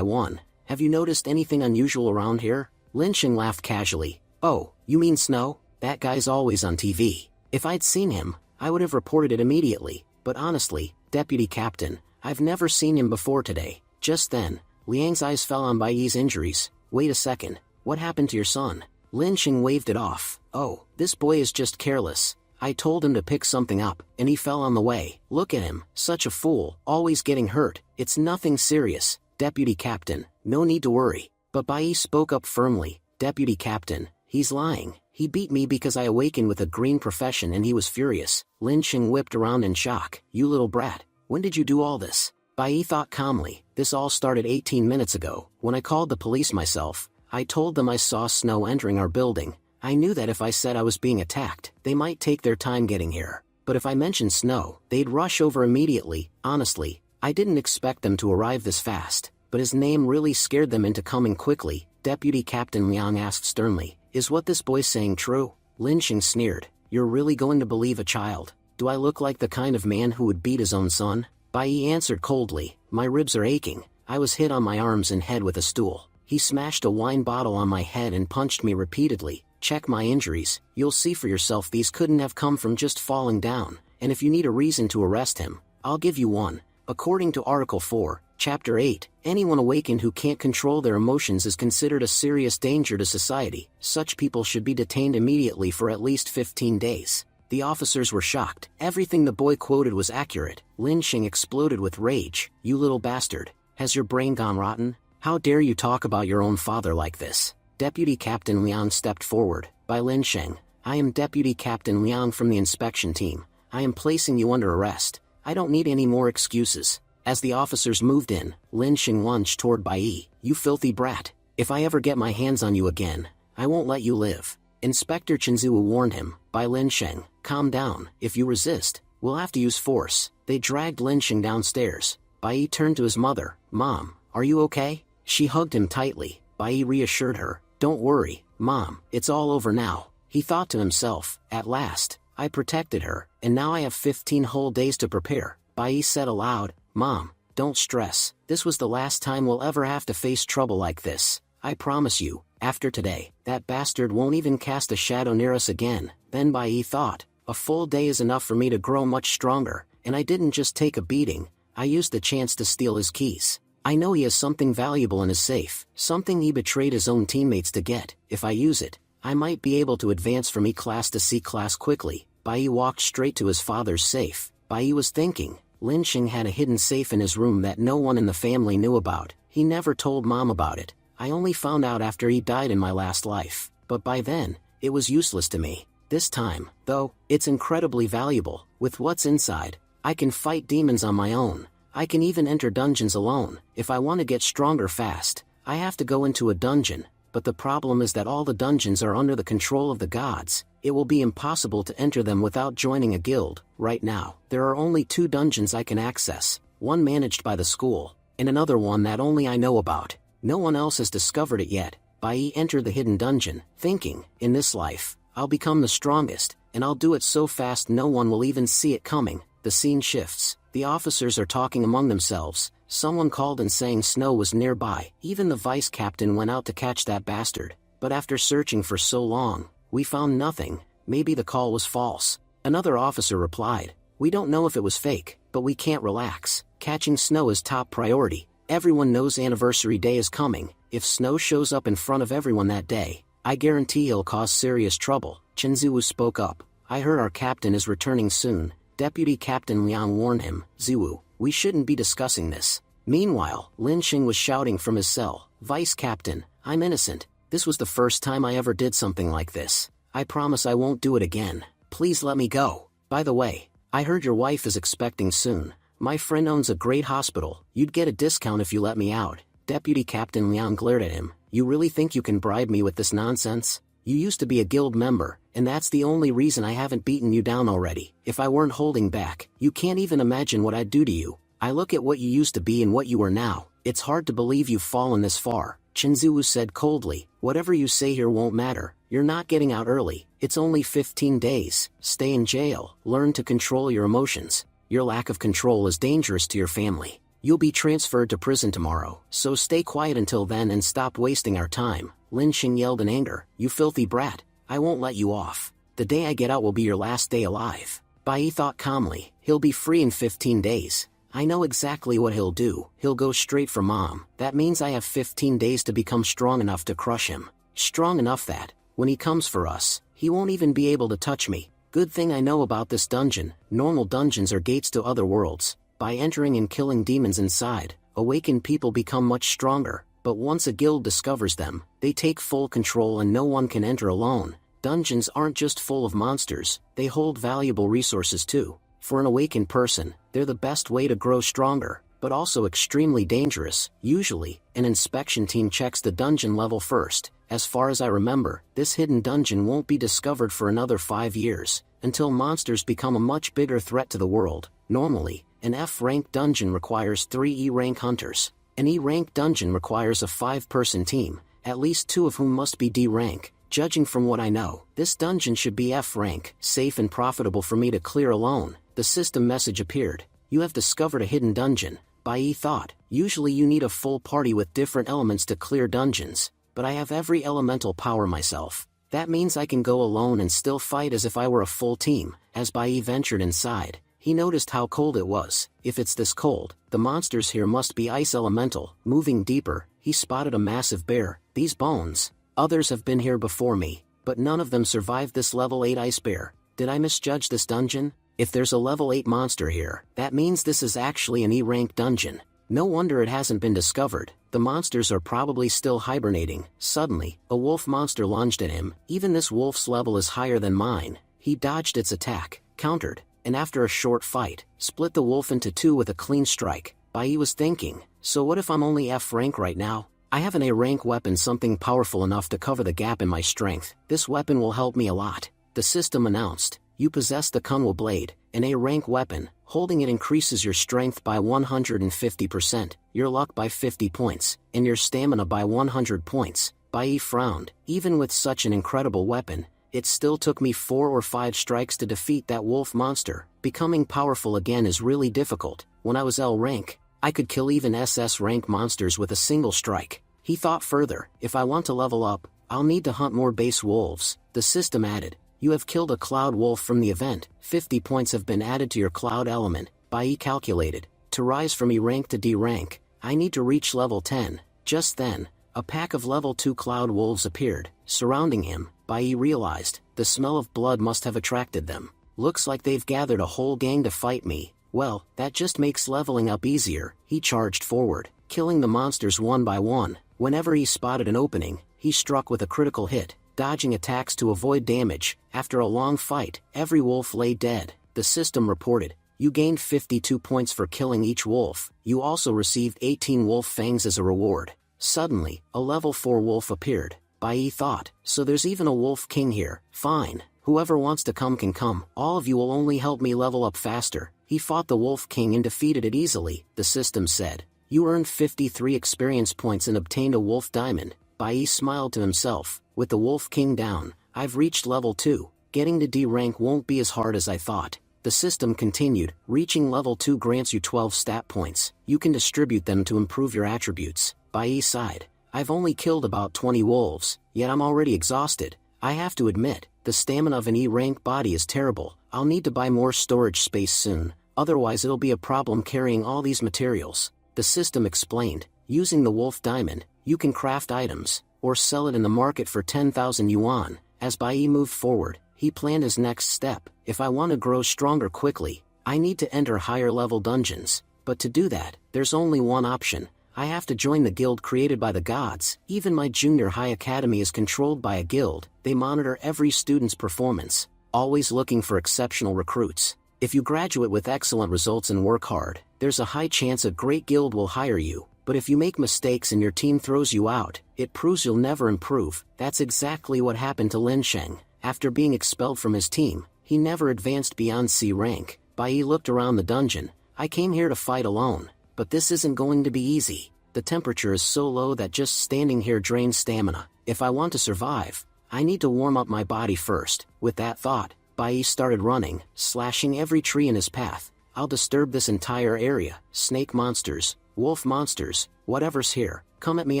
Speaker 1: one. Have you noticed anything unusual around here? Lin Xing laughed casually. Oh, you mean Snow? That guy's always on TV. If I'd seen him, I would have reported it immediately, but honestly, Deputy Captain, I've never seen him before today. Just then, Liang's eyes fell on Bai Yi's injuries. Wait a second, what happened to your son? Lin Xing waved it off. Oh, this boy is just careless. I told him to pick something up, and he fell on the way. Look at him, such a fool, always getting hurt. It's nothing serious, Deputy Captain, no need to worry. But Bai Yi spoke up firmly. Deputy Captain, he's lying. He beat me because I awakened with a green profession and he was furious. Lin Xing whipped around in shock. You little brat, when did you do all this? Bai Yi thought calmly. This all started 18 minutes ago. When I called the police myself, I told them I saw Snow entering our building. I knew that if I said I was being attacked, they might take their time getting here. But if I mentioned Snow, they'd rush over immediately. Honestly, I didn't expect them to arrive this fast, but his name really scared them into coming quickly. Deputy Captain Liang asked sternly, is what this boy saying true? Lin Xing sneered, you're really going to believe a child? Do I look like the kind of man who would beat his own son? Bai Yi answered coldly, my ribs are aching. I was hit on my arms and head with a stool. He smashed a wine bottle on my head and punched me repeatedly. Check my injuries, you'll see for yourself these couldn't have come from just falling down, and if you need a reason to arrest him, I'll give you one. According to Article 4, Chapter 8, anyone awakened who can't control their emotions is considered a serious danger to society. Such people should be detained immediately for at least 15 days. The officers were shocked. Everything the boy quoted was accurate. Lin Xing exploded with rage. You little bastard. Has your brain gone rotten? How dare you talk about your own father like this? Deputy Captain Liang stepped forward. By Lin Xing, I am Deputy Captain Liang from the inspection team. I am placing you under arrest. I don't need any more excuses. As the officers moved in, Lin Xing lunged toward Bai Yi. You filthy brat. If I ever get my hands on you again, I won't let you live. Inspector Chenzu warned him. By Lin Xing, calm down. If you resist, we'll have to use force. They dragged Lin Xing downstairs. Bai Yi turned to his mother. Mom, are you okay? She hugged him tightly. Bai Yi reassured her. Don't worry, Mom, it's all over now. He thought to himself, at last, I protected her, and now I have 15 whole days to prepare. Bai Yi said aloud, Mom, don't stress. This was the last time we'll ever have to face trouble like this. I promise you, after today, that bastard won't even cast a shadow near us again. Then Bai Yi thought, a full day is enough for me to grow much stronger, and I didn't just take a beating, I used the chance to steal his keys. I know he has something valuable in his safe, something he betrayed his own teammates to get. If I use it, I might be able to advance from E-class to C-class quickly. Bai Yi walked straight to his father's safe. Bai Yi was thinking, Lin Xing had a hidden safe in his room that no one in the family knew about. He never told Mom about it. I only found out after he died in my last life. But by then, it was useless to me. This time, though, it's incredibly valuable. With what's inside, I can fight demons on my own. I can even enter dungeons alone. If I want to get stronger fast, I have to go into a dungeon. But the problem is that all the dungeons are under the control of the gods. It will be impossible to enter them without joining a guild. Right now, there are only 2 dungeons I can access, one managed by the school, and another one that only I know about. No one else has discovered it yet. Bai Yi entered the hidden dungeon, thinking, in this life, I'll become the strongest, and I'll do it so fast no one will even see it coming. The scene shifts. The officers are talking among themselves. Someone called and saying Snow was nearby. Even the vice captain went out to catch that bastard. But after searching for so long, we found nothing. Maybe the call was false. Another officer replied, we don't know if it was fake, but we can't relax. Catching Snow is top priority. Everyone knows anniversary day is coming. If Snow shows up in front of everyone that day, I guarantee he'll cause serious trouble. Chen Ziwu spoke up. I heard our captain is returning soon. Deputy Captain Liang warned him. Ziwu, we shouldn't be discussing this. Meanwhile, Lin Xing was shouting from his cell. Vice Captain, I'm innocent. This was the first time I ever did something like this. I promise I won't do it again. Please let me go. By the way, I heard your wife is expecting soon. My friend owns a great hospital. You'd get a discount if you let me out. Deputy Captain Liang glared at him. You really think you can bribe me with this nonsense? You used to be a guild member, and that's the only reason I haven't beaten you down already. If I weren't holding back, you can't even imagine what I'd do to you. I look at what you used to be and what you are now. It's hard to believe you've fallen this far. Chen Ziwu said coldly, whatever you say here won't matter. You're not getting out early. It's only 15 days, stay in jail, learn to control your emotions. Your lack of control is dangerous to your family. You'll be transferred to prison tomorrow, so stay quiet until then and stop wasting our time. Lin Sheng yelled in anger, you filthy brat, I won't let you off. The day I get out will be your last day alive. Bai Yi thought calmly, he'll be free in 15 days. I know exactly what he'll do, he'll go straight for Mom. That means I have 15 days to become strong enough to crush him. Strong enough that, when he comes for us, he won't even be able to touch me. Good thing I know about this dungeon. Normal dungeons are gates to other worlds. By entering and killing demons inside, awakened people become much stronger, but once a guild discovers them, they take full control and no one can enter alone. Dungeons aren't just full of monsters, they hold valuable resources too. For an awakened person, they're the best way to grow stronger, but also extremely dangerous. Usually, an inspection team checks the dungeon level first. As far as I remember, this hidden dungeon won't be discovered for another 5 years, until monsters become a much bigger threat to the world. Normally, an F-rank dungeon requires 3 E-rank hunters. An E-rank dungeon requires a 5-person team, at least 2 of whom must be D-rank. Judging from what I know, this dungeon should be F-rank, safe and profitable for me to clear alone. The system message appeared. You have discovered a hidden dungeon. Bai Yi thought, usually you need a full party with different elements to clear dungeons, but I have every elemental power myself. That means I can go alone and still fight as if I were a full team. As Bai Yi ventured inside, he noticed how cold it was. If it's this cold, the monsters here must be ice elemental. Moving deeper, he spotted a massive bear. These bones. Others have been here before me, but none of them survived this level 8 ice bear. Did I misjudge this dungeon? If there's a level 8 monster here, that means this is actually an E-rank dungeon. No wonder it hasn't been discovered. The monsters are probably still hibernating. Suddenly, a wolf monster lunged at him. Even this wolf's level is higher than mine. He dodged its attack, countered, and after a short fight, split the wolf into 2 with a clean strike. Bai Yi was thinking, so what if I'm only F rank right now? I have an A rank weapon, something powerful enough to cover the gap in my strength. This weapon will help me a lot. The system announced, you possess the Kunwa blade, an A rank weapon. Holding it increases your strength by 150%, your luck by 50 points, and your stamina by 100 points. Bai Yi frowned. Even with such an incredible weapon, it still took me 4 or 5 strikes to defeat that wolf monster. Becoming powerful again is really difficult. When I was L rank, I could kill even SS rank monsters with a single strike. He thought further, if I want to level up, I'll need to hunt more base wolves. The system added, you have killed a cloud wolf from the event. 50 points have been added to your cloud element. Bai Yi calculated, to rise from E rank to D rank, I need to reach level 10. Just then, a pack of level 2 cloud wolves appeared, surrounding him. Bai Yi realized, the smell of blood must have attracted them. Looks like they've gathered a whole gang to fight me. Well, that just makes leveling up easier. He charged forward, killing the monsters one by one. Whenever he spotted an opening, he struck with a critical hit, dodging attacks to avoid damage. After a long fight, every wolf lay dead. The system reported, you gained 52 points for killing each wolf. You also received 18 wolf fangs as a reward. Suddenly, a level 4 wolf appeared. Bai Yi thought, so there's even a wolf king here. Fine, whoever wants to come can come. All of you will only help me level up faster. He fought the wolf king and defeated it easily. The system said, you earned 53 experience points and obtained a wolf diamond. Bai Yi smiled to himself. With the wolf king down, I've reached level 2. Getting to D rank won't be as hard as I thought. The system continued, reaching level 2 grants you 12 stat points. You can distribute them to improve your attributes. Bai Yi sighed. I've only killed about 20 wolves, yet I'm already exhausted. I have to admit, the stamina of an E-rank body is terrible. I'll need to buy more storage space soon, otherwise it'll be a problem carrying all these materials. The system explained, using the wolf diamond, you can craft items, or sell it in the market for 10,000 yuan. As Bai Yi moved forward, he planned his next step. If I want to grow stronger quickly, I need to enter higher level dungeons. But to do that, there's only one option. I have to join the guild created by the gods. Even my junior high academy is controlled by a guild. They monitor every student's performance, always looking for exceptional recruits. If you graduate with excellent results and work hard, there's a high chance a great guild will hire you. But if you make mistakes and your team throws you out, it proves you'll never improve. That's exactly what happened to Lin Sheng. After being expelled from his team, he never advanced beyond C rank. Bai Yi looked around the dungeon. I came here to fight alone. But this isn't going to be easy. The temperature is so low that just standing here drains stamina. If I want to survive, I need to warm up my body first. With that thought, Bai started running, slashing every tree in his path. I'll disturb this entire area. Snake monsters, wolf monsters, whatever's here, come at me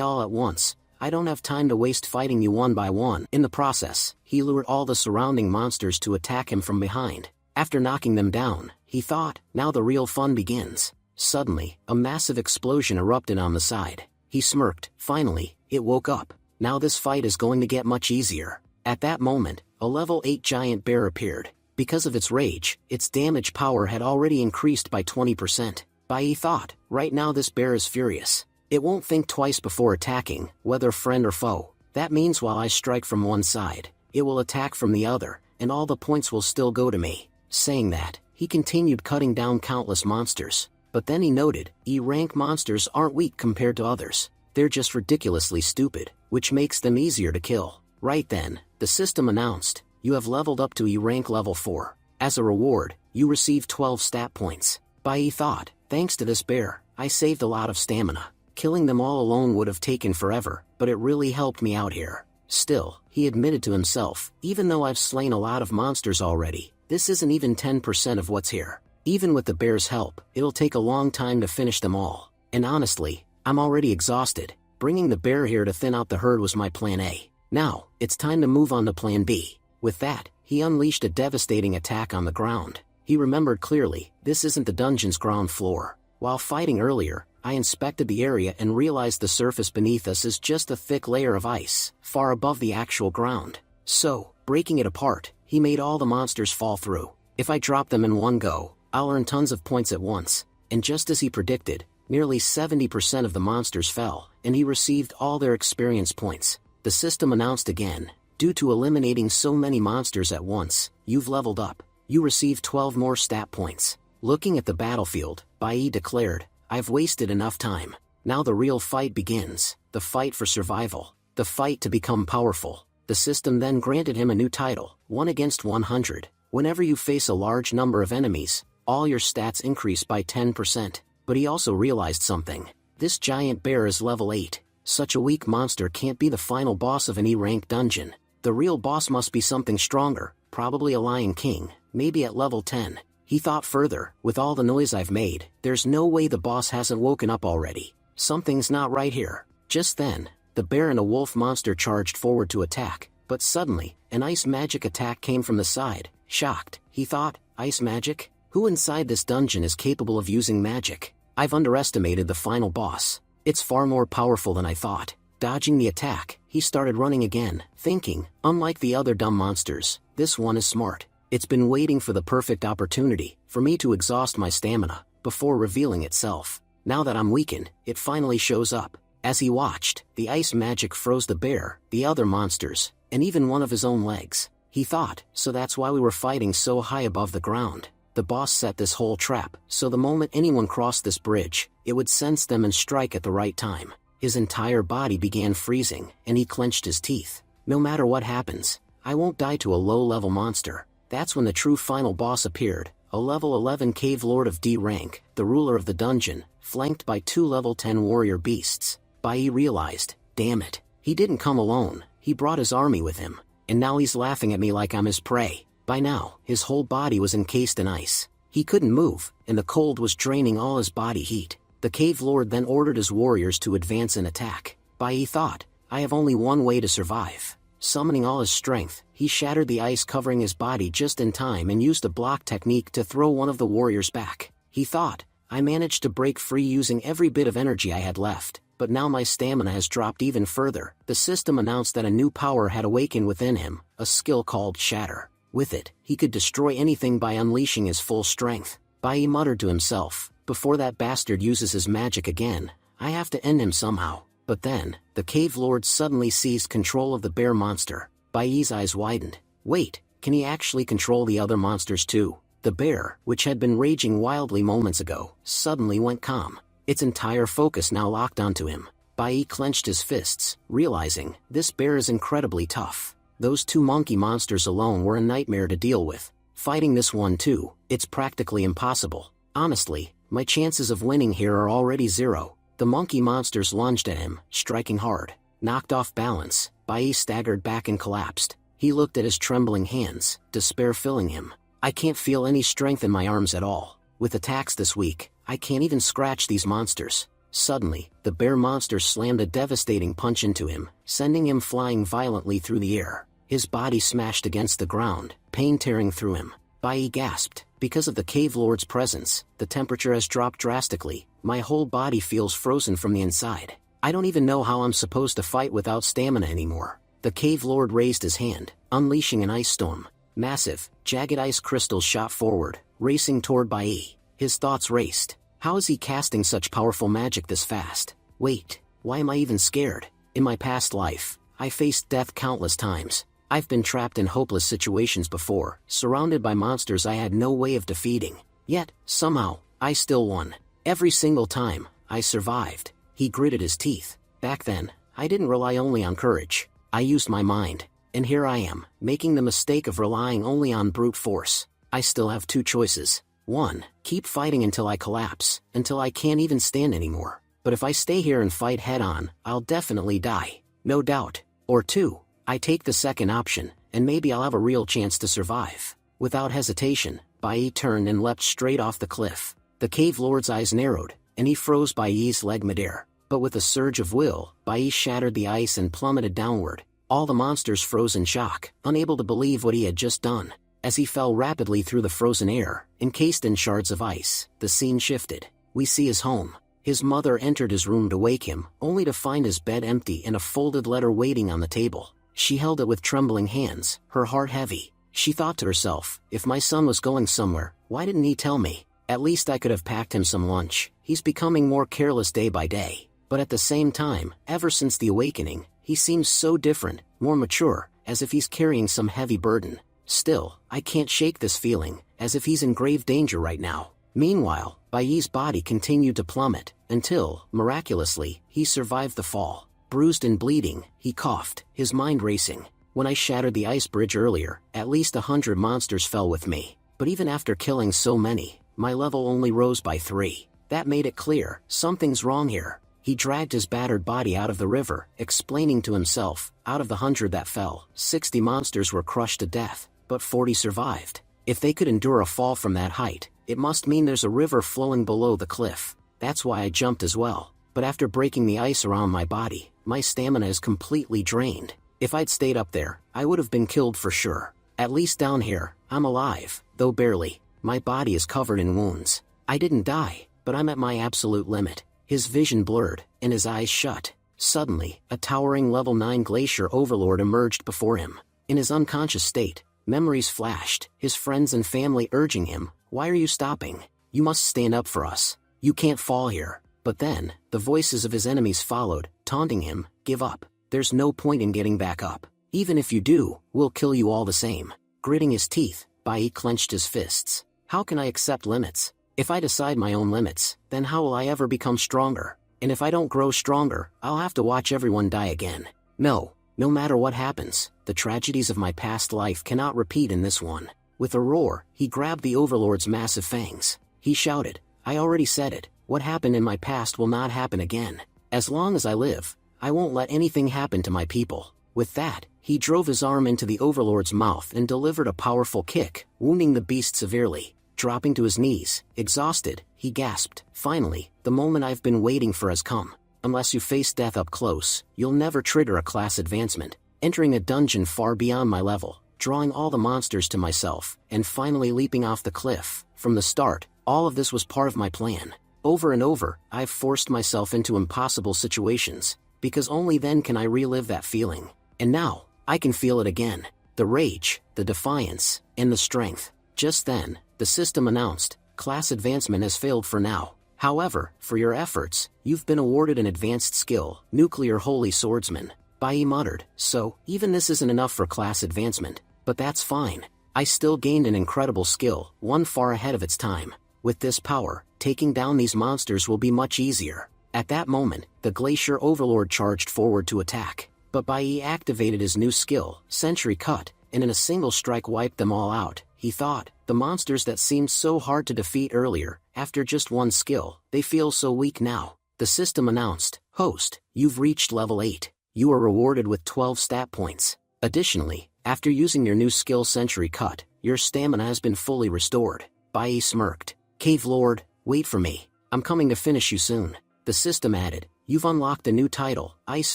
Speaker 1: all at once. I don't have time to waste fighting you one by one. In the process, he lured all the surrounding monsters to attack him from behind. After knocking them down, he thought, now the real fun begins. Suddenly, a massive explosion erupted on the side. He smirked. Finally, it woke up. Now this fight is going to get much easier. At that moment, a level 8 giant bear appeared. Because of its rage, its damage power had already increased by 20%. Bai thought, right now this bear is furious. It won't think twice before attacking, whether friend or foe. That means while I strike from one side, it will attack from the other, and all the points will still go to me. Saying that, he continued cutting down countless monsters. But then he noted, E-rank monsters aren't weak compared to others. They're just ridiculously stupid, which makes them easier to kill. Right then, the system announced, you have leveled up to E-rank level 4. As a reward, you receive 12 stat points. Bai thought, thanks to this bear, I saved a lot of stamina. Killing them all alone would have taken forever, but it really helped me out here. Still, he admitted to himself, even though I've slain a lot of monsters already, this isn't even 10% of what's here. Even with the bear's help, it'll take a long time to finish them all. And honestly, I'm already exhausted. Bringing the bear here to thin out the herd was my plan A. Now, it's time to move on to plan B. With that, he unleashed a devastating attack on the ground. He remembered clearly, this isn't the dungeon's ground floor. While fighting earlier, I inspected the area and realized the surface beneath us is just a thick layer of ice, far above the actual ground. So, breaking it apart, he made all the monsters fall through. If I drop them in one go, I'll earn tons of points at once. And just as he predicted, nearly 70% of the monsters fell, and he received all their experience points. The system announced again, due to eliminating so many monsters at once, you've leveled up. You receive 12 more stat points. Looking at the battlefield, Bai declared, I've wasted enough time. Now the real fight begins, the fight for survival, the fight to become powerful. The system then granted him a new title, 1 against 100. Whenever you face a large number of enemies, all your stats increase by 10%. But he also realized something. This giant bear is level 8. Such a weak monster can't be the final boss of an E-rank dungeon. The real boss must be something stronger, probably a Lion King, maybe at level 10. He thought further, with all the noise I've made, there's no way the boss hasn't woken up already. Something's not right here. Just then, the bear and a wolf monster charged forward to attack, but suddenly, an ice magic attack came from the side. Shocked, he thought, ice magic? Who inside this dungeon is capable of using magic? I've underestimated the final boss. It's far more powerful than I thought. Dodging the attack, he started running again, thinking, unlike the other dumb monsters, this one is smart. It's been waiting for the perfect opportunity, for me to exhaust my stamina, before revealing itself. Now that I'm weakened, it finally shows up. As he watched, the ice magic froze the bear, the other monsters, and even one of his own legs. He thought, so that's why we were fighting so high above the ground. The boss set this whole trap, so the moment anyone crossed this bridge, it would sense them and strike at the right time. His entire body began freezing, and he clenched his teeth. No matter what happens, I won't die to a low-level monster. That's when the true final boss appeared, a level 11 cave lord of D rank, the ruler of the dungeon, flanked by 2 level 10 warrior beasts. Bai realized, damn it, he didn't come alone, he brought his army with him, and now he's laughing at me like I'm his prey. By now, his whole body was encased in ice. He couldn't move, and the cold was draining all his body heat. The cave lord then ordered his warriors to advance and attack. Bai thought, I have only one way to survive. Summoning all his strength, he shattered the ice covering his body just in time and used a block technique to throw one of the warriors back. He thought, I managed to break free using every bit of energy I had left, but now my stamina has dropped even further. The system announced that a new power had awakened within him, a skill called Shatter. With it, he could destroy anything by unleashing his full strength. Bai muttered to himself, before that bastard uses his magic again, I have to end him somehow. But then, the cave lord suddenly seized control of the bear monster. Bai's eyes widened. Wait, can he actually control the other monsters too? The bear, which had been raging wildly moments ago, suddenly went calm. Its entire focus now locked onto him. Bai clenched his fists, realizing, this bear is incredibly tough. Those 2 monkey monsters alone were a nightmare to deal with. Fighting this one too, it's practically impossible. Honestly, my chances of winning here are already 0. The monkey monsters lunged at him, striking hard. Knocked off balance, Bai staggered back and collapsed. He looked at his trembling hands, despair filling him. I can't feel any strength in my arms at all. With attacks this weak, I can't even scratch these monsters. Suddenly, the bear monster slammed a devastating punch into him, sending him flying violently through the air. His body smashed against the ground, pain tearing through him. Bai gasped. Because of the cave lord's presence, the temperature has dropped drastically. My whole body feels frozen from the inside. I don't even know how I'm supposed to fight without stamina anymore. The cave lord raised his hand, unleashing an ice storm. Massive, jagged ice crystals shot forward, racing toward Bai. His thoughts raced. How is he casting such powerful magic this fast? Wait, why am I even scared? In my past life, I faced death countless times. I've been trapped in hopeless situations before, surrounded by monsters I had no way of defeating. Yet, somehow, I still won. Every single time, I survived. He gritted his teeth. Back then, I didn't rely only on courage. I used my mind. And here I am, making the mistake of relying only on brute force. I still have two choices. 1. Keep fighting until I collapse, until I can't even stand anymore. But if I stay here and fight head-on, I'll definitely die. No doubt. Or 2. I take the second option, and maybe I'll have a real chance to survive. Without hesitation, Bai turned and leapt straight off the cliff. The cave lord's eyes narrowed, and he froze Bai's leg midair. But with a surge of will, Bai shattered the ice and plummeted downward. All the monsters froze in shock, unable to believe what he had just done. As he fell rapidly through the frozen air, encased in shards of ice, the scene shifted. We see his home. His mother entered his room to wake him, only to find his bed empty and a folded letter waiting on the table. She held it with trembling hands, her heart heavy. She thought to herself, if my son was going somewhere, why didn't he tell me? At least I could have packed him some lunch. He's becoming more careless day by day. But at the same time, ever since the awakening, he seems so different, more mature, as if he's carrying some heavy burden. Still, I can't shake this feeling, as if he's in grave danger right now. Meanwhile, Bai's body continued to plummet, until, miraculously, he survived the fall. Bruised and bleeding, he coughed, his mind racing. When I shattered the ice bridge earlier, at least 100 monsters fell with me. But even after killing so many, my level only rose by 3. That made it clear, something's wrong here. He dragged his battered body out of the river, explaining to himself, out of the 100 that fell, 60 monsters were crushed to death, but 40 survived. If they could endure a fall from that height, it must mean there's a river flowing below the cliff. That's why I jumped as well. But after breaking the ice around my body, my stamina is completely drained. If I'd stayed up there, I would have been killed for sure. At least down here, I'm alive, though barely. My body is covered in wounds. I didn't die, but I'm at my absolute limit. His vision blurred, and his eyes shut. Suddenly, a towering level 9 glacier overlord emerged before him. In his unconscious state, memories flashed, his friends and family urging him, "Why are you stopping? You must stand up for us. You can't fall here." But then, the voices of his enemies followed, taunting him, "Give up. There's no point in getting back up. Even if you do, we'll kill you all the same." Gritting his teeth, Bai clenched his fists. How can I accept limits? If I decide my own limits, then how will I ever become stronger? And if I don't grow stronger, I'll have to watch everyone die again. No matter what happens, the tragedies of my past life cannot repeat in this one. With a roar, he grabbed the overlord's massive fangs. He shouted, "I already said it. What happened in my past will not happen again. As long as I live, I won't let anything happen to my people." With that, he drove his arm into the overlord's mouth and delivered a powerful kick, wounding the beast severely. Dropping to his knees, exhausted, he gasped, "Finally, the moment I've been waiting for has come. Unless you face death up close, you'll never trigger a class advancement." Entering a dungeon far beyond my level, drawing all the monsters to myself, and finally leaping off the cliff. From the start, all of this was part of my plan. Over and over, I've forced myself into impossible situations, because only then can I relive that feeling. And now, I can feel it again. The rage, the defiance, and the strength. Just then, the system announced, "Class advancement has failed for now. However, for your efforts, you've been awarded an advanced skill, Nuclear Holy Swordsman." Bai muttered, "So, even this isn't enough for class advancement. But that's fine. I still gained an incredible skill, one far ahead of its time. With this power, taking down these monsters will be much easier." At that moment, the Glacier Overlord charged forward to attack. But Bai activated his new skill, Century Cut, and in a single strike wiped them all out. He thought, the monsters that seemed so hard to defeat earlier, after just one skill, they feel so weak now. The system announced, "Host, you've reached level 8. You are rewarded with 12 stat points. Additionally, after using your new skill Century Cut, your stamina has been fully restored. Bai smirked. Cave Lord, wait for me. I'm coming to finish you soon. The system added, you've unlocked a new title, Ice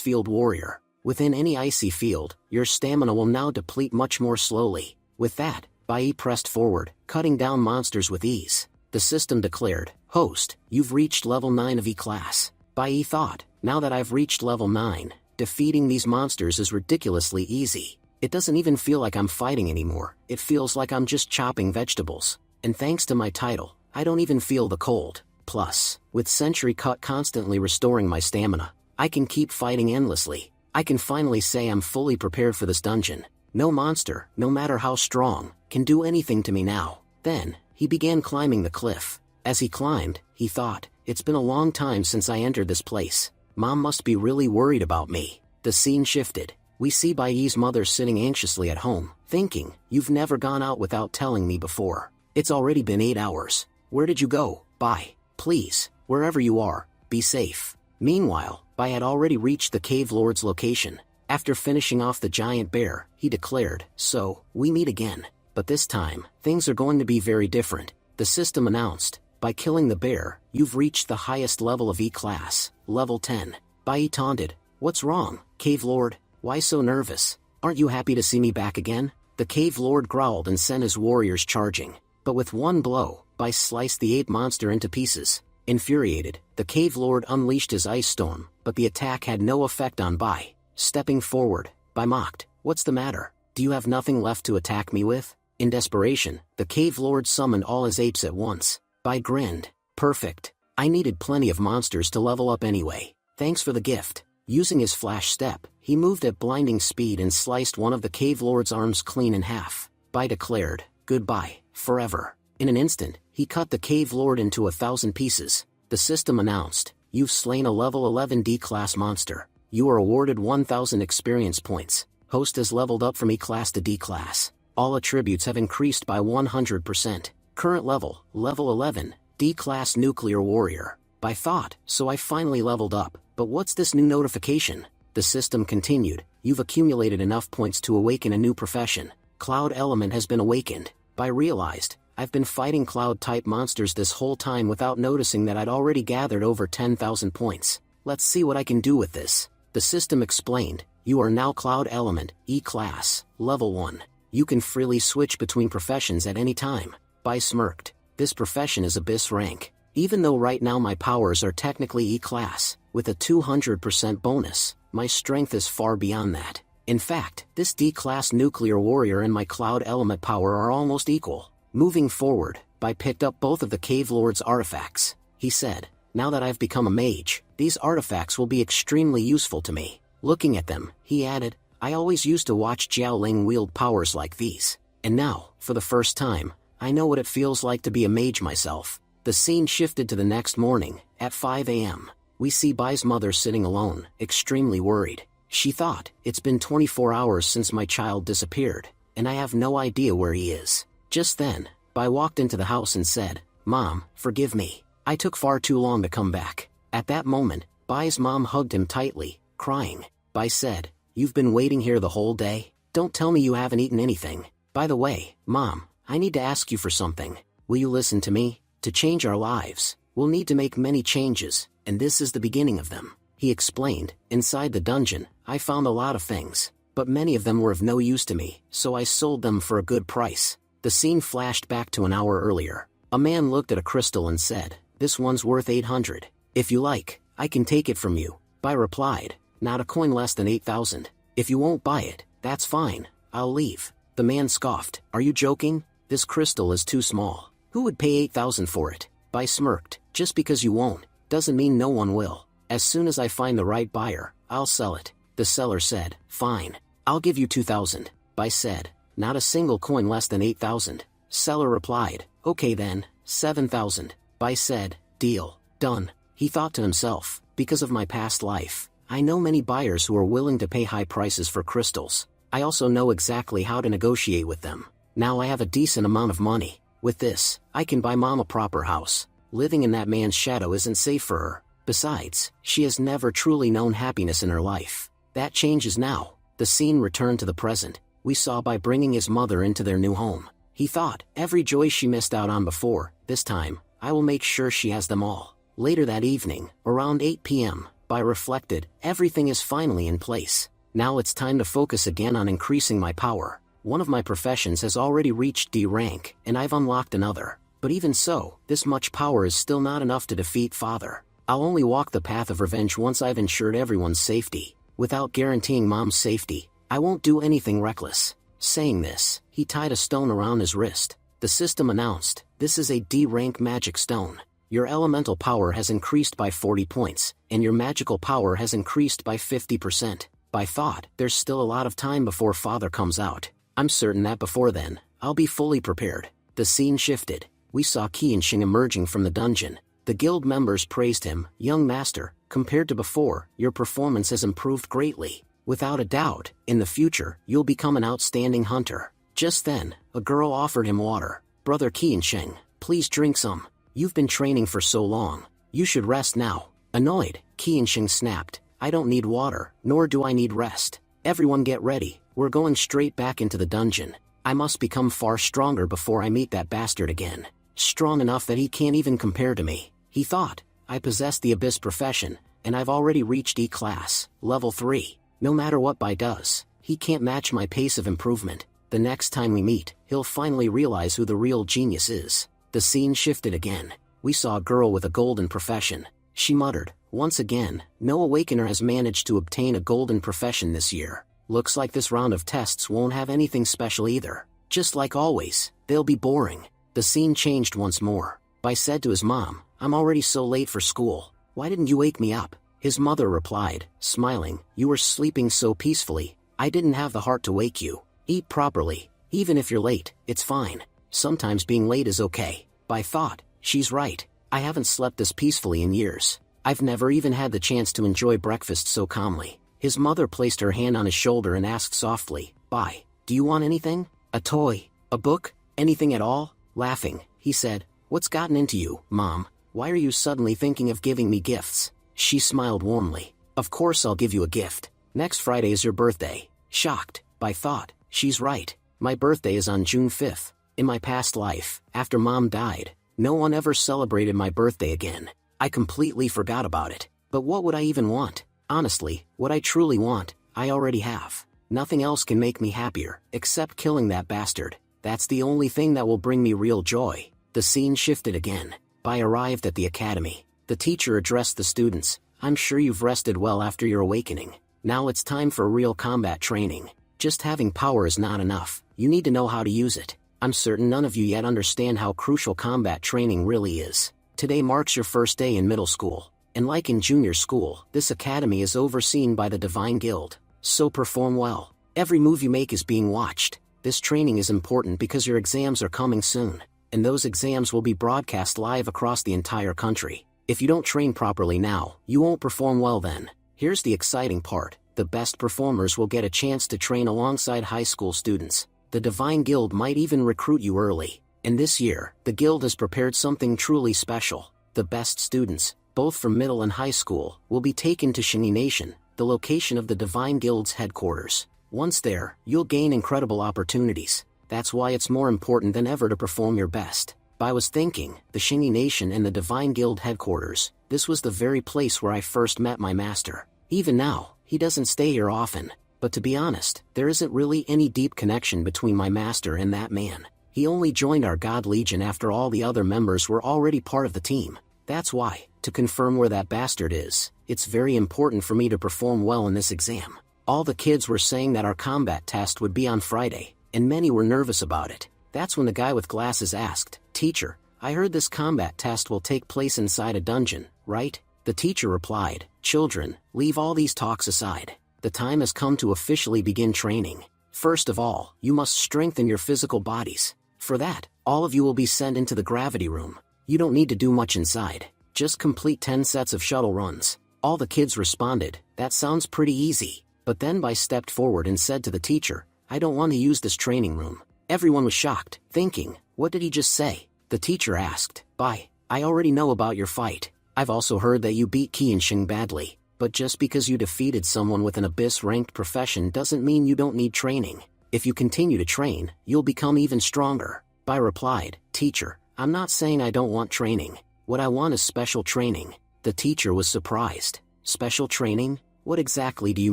Speaker 1: Field Warrior. Within any icy field, your stamina will now deplete much more slowly. With that, Bai pressed forward, cutting down monsters with ease. The system declared, Host, you've reached level 9 of E-Class. Bai thought, now that I've reached level 9, defeating these monsters is ridiculously easy. It doesn't even feel like I'm fighting anymore, it feels like I'm just chopping vegetables. And thanks to my title, I don't even feel the cold. Plus, with Century Cut constantly restoring my stamina, I can keep fighting endlessly. I can finally say I'm fully prepared for this dungeon. No monster, no matter how strong, can do anything to me now. Then, he began climbing the cliff. As he climbed, he thought, it's been a long time since I entered this place. Mom must be really worried about me. The scene shifted. We see Bai's mother sitting anxiously at home, thinking, you've never gone out without telling me before. It's already been 8 hours. Where did you go, Bai? Please, wherever you are, be safe. Meanwhile, Bai had already reached the Cave Lord's location. After finishing off the giant bear, he declared, so, we meet again. But this time, things are going to be very different. The system announced, by killing the bear, you've reached the highest level of E-Class, level 10. Bai taunted, what's wrong, Cave Lord? Why so nervous? Aren't you happy to see me back again? The Cave Lord growled and sent his warriors charging. But with one blow, Bai sliced the ape monster into pieces. Infuriated, the Cave Lord unleashed his ice storm, but the attack had no effect on Bai. Stepping forward, Bai mocked, what's the matter? Do you have nothing left to attack me with? In desperation, the Cave Lord summoned all his apes at once. Bai grinned, perfect. I needed plenty of monsters to level up anyway. Thanks for the gift. Using his flash step, he moved at blinding speed and sliced one of the Cave Lord's arms clean in half. Bai declared, goodbye, forever. In an instant, he cut the Cave Lord into 1,000 pieces. The system announced, you've slain a level 11 D-Class monster. You are awarded 1,000 experience points. Host has leveled up from E-Class to D-Class. All attributes have increased by 100%. Current level, level 11, D-Class Nuclear Warrior. Bai thought, so I finally leveled up, but what's this new notification? The system continued, you've accumulated enough points to awaken a new profession. Cloud Element has been awakened. Bai realized, I've been fighting cloud-type monsters this whole time without noticing that I'd already gathered over 10,000 points. Let's see what I can do with this. The system explained, you are now Cloud Element, E-Class, level 1. You can freely switch between professions at any time. Bai smirked, this profession is Abyss rank. Even though right now my powers are technically E-Class, with a 200% bonus, my strength is far beyond that. In fact, this D-Class Nuclear Warrior and my Cloud Element power are almost equal. Moving forward, Bai picked up both of the Cave Lord's artifacts. He said, now that I've become a mage, these artifacts will be extremely useful to me. Looking at them, he added, I always used to watch Jiaoling wield powers like these. And now, for the first time, I know what it feels like to be a mage myself. The scene shifted to the next morning, at 5 a.m. We see Bai's mother sitting alone, extremely worried. She thought, it's been 24 hours since my child disappeared, and I have no idea where he is. Just then, Bai walked into the house and said, Mom, forgive me. I took far too long to come back. At that moment, Bai's mom hugged him tightly, crying. Bai said, you've been waiting here the whole day? Don't tell me you haven't eaten anything. By the way, Mom, I need to ask you for something. Will you listen to me? To change our lives, we'll need to make many changes, and this is the beginning of them. He explained, inside the dungeon, I found a lot of things, but many of them were of no use to me, so I sold them for a good price. The scene flashed back to an hour earlier. A man looked at a crystal and said, this one's worth 800. If you like, I can take it from you. Bai replied, not a coin less than 8,000. If you won't buy it, that's fine, I'll leave. The man scoffed, are you joking? This crystal is too small. Who would pay 8,000 for it? Bai smirked, just because you won't, doesn't mean no one will. As soon as I find the right buyer, I'll sell it. The seller said, fine, I'll give you 2,000. Bai said, not a single coin less than 8,000. Seller replied, okay then, 7,000. Bai said, deal, done. He thought to himself, because of my past life, I know many buyers who are willing to pay high prices for crystals. I also know exactly how to negotiate with them. Now I have a decent amount of money. With this, I can buy Mom a proper house. Living in that man's shadow isn't safe for her. Besides, she has never truly known happiness in her life. That changes now. The scene returned to the present, we saw by bringing his mother into their new home. He thought, every joy she missed out on before, this time, I will make sure she has them all. Later that evening, around 8 p.m., Bai reflected, everything is finally in place. Now it's time to focus again on increasing my power. One of my professions has already reached D rank, and I've unlocked another. But even so, this much power is still not enough to defeat father. I'll only walk the path of revenge once I've ensured everyone's safety. Without guaranteeing mom's safety, I won't do anything reckless. Saying this, he tied a stone around his wrist. The system announced, this is a D rank magic stone. Your elemental power has increased by 40 points, and your magical power has increased by 50%. Bai thought, there's still a lot of time before father comes out. I'm certain that before then, I'll be fully prepared. The scene shifted. We saw Qianxing emerging from the dungeon. The guild members praised him, young master, compared to before, your performance has improved greatly. Without a doubt, in the future, you'll become an outstanding hunter. Just then, a girl offered him water. Brother Qianxing, please drink some. You've been training for so long. You should rest now. Annoyed, Qianxing snapped, I don't need water, nor do I need rest. Everyone get ready, we're going straight back into the dungeon. I must become far stronger before I meet that bastard again. Strong enough that he can't even compare to me. He thought, I possess the Abyss profession, and I've already reached E class, level 3. No matter what Bai does, he can't match my pace of improvement. The next time we meet, he'll finally realize who the real genius is. The scene shifted again. We saw a girl with a golden profession. She muttered, once again, no awakener has managed to obtain a golden profession this year. Looks like this round of tests won't have anything special either. Just like always, they'll be boring. The scene changed once more. Bai said to his mom, I'm already so late for school. Why didn't you wake me up? His mother replied, smiling, you were sleeping so peacefully. I didn't have the heart to wake you. Eat properly. Even if you're late, it's fine. Sometimes being late is okay. Bai thought, she's right. I haven't slept this peacefully in years. I've never even had the chance to enjoy breakfast so calmly. His mother placed her hand on his shoulder and asked softly, Bai, do you want anything? A toy? A book? Anything at all? Laughing, he said, what's gotten into you, Mom? Why are you suddenly thinking of giving me gifts? She smiled warmly. Of course I'll give you a gift. Next Friday is your birthday. Shocked, Bai thought, she's right. My birthday is on June 5th. In my past life, after Mom died, no one ever celebrated my birthday again. I completely forgot about it. But what would I even want? Honestly, what I truly want, I already have. Nothing else can make me happier, except killing that bastard. That's the only thing that will bring me real joy. The scene shifted again. Bai arrived at the academy. The teacher addressed the students, I'm sure you've rested well after your awakening. Now it's time for real combat training. Just having power is not enough, you need to know how to use it. I'm certain none of you yet understand how crucial combat training really is. Today marks your first day in middle school. And like in junior school, this academy is overseen by the Divine Guild. So perform well. Every move you make is being watched. This training is important because your exams are coming soon. And those exams will be broadcast live across the entire country. If you don't train properly now, you won't perform well then. Here's the exciting part. The best performers will get a chance to train alongside high school students. The Divine Guild might even recruit you early. And this year, the Guild has prepared something truly special. The best students, both from middle and high school, will be taken to Shingi Nation, the location of the Divine Guild's headquarters. Once there, you'll gain incredible opportunities. That's why it's more important than ever to perform your best. Bai was thinking, the Shingi Nation and the Divine Guild headquarters, this was the very place where I first met my master. Even now, he doesn't stay here often. But to be honest, there isn't really any deep connection between my master and that man. He only joined our God Legion after all the other members were already part of the team. That's why, to confirm where that bastard is, it's very important for me to perform well in this exam. All the kids were saying that our combat test would be on Friday, and many were nervous about it. That's when the guy with glasses asked, Teacher, I heard this combat test will take place inside a dungeon, right? The teacher replied, Children, leave all these talks aside. The time has come to officially begin training. First of all, you must strengthen your physical bodies. For that, all of you will be sent into the gravity room. You don't need to do much inside. Just complete 10 sets of shuttle runs. All the kids responded, that sounds pretty easy. But then Bai stepped forward and said to the teacher, I don't want to use this training room. Everyone was shocked, thinking, what did he just say? The teacher asked, Bai, I already know about your fight. I've also heard that you beat Qianxing badly. But just because you defeated someone with an abyss-ranked profession doesn't mean you don't need training. If you continue to train, you'll become even stronger. Bai replied, Teacher, I'm not saying I don't want training. What I want is special training. The teacher was surprised. Special training? What exactly do you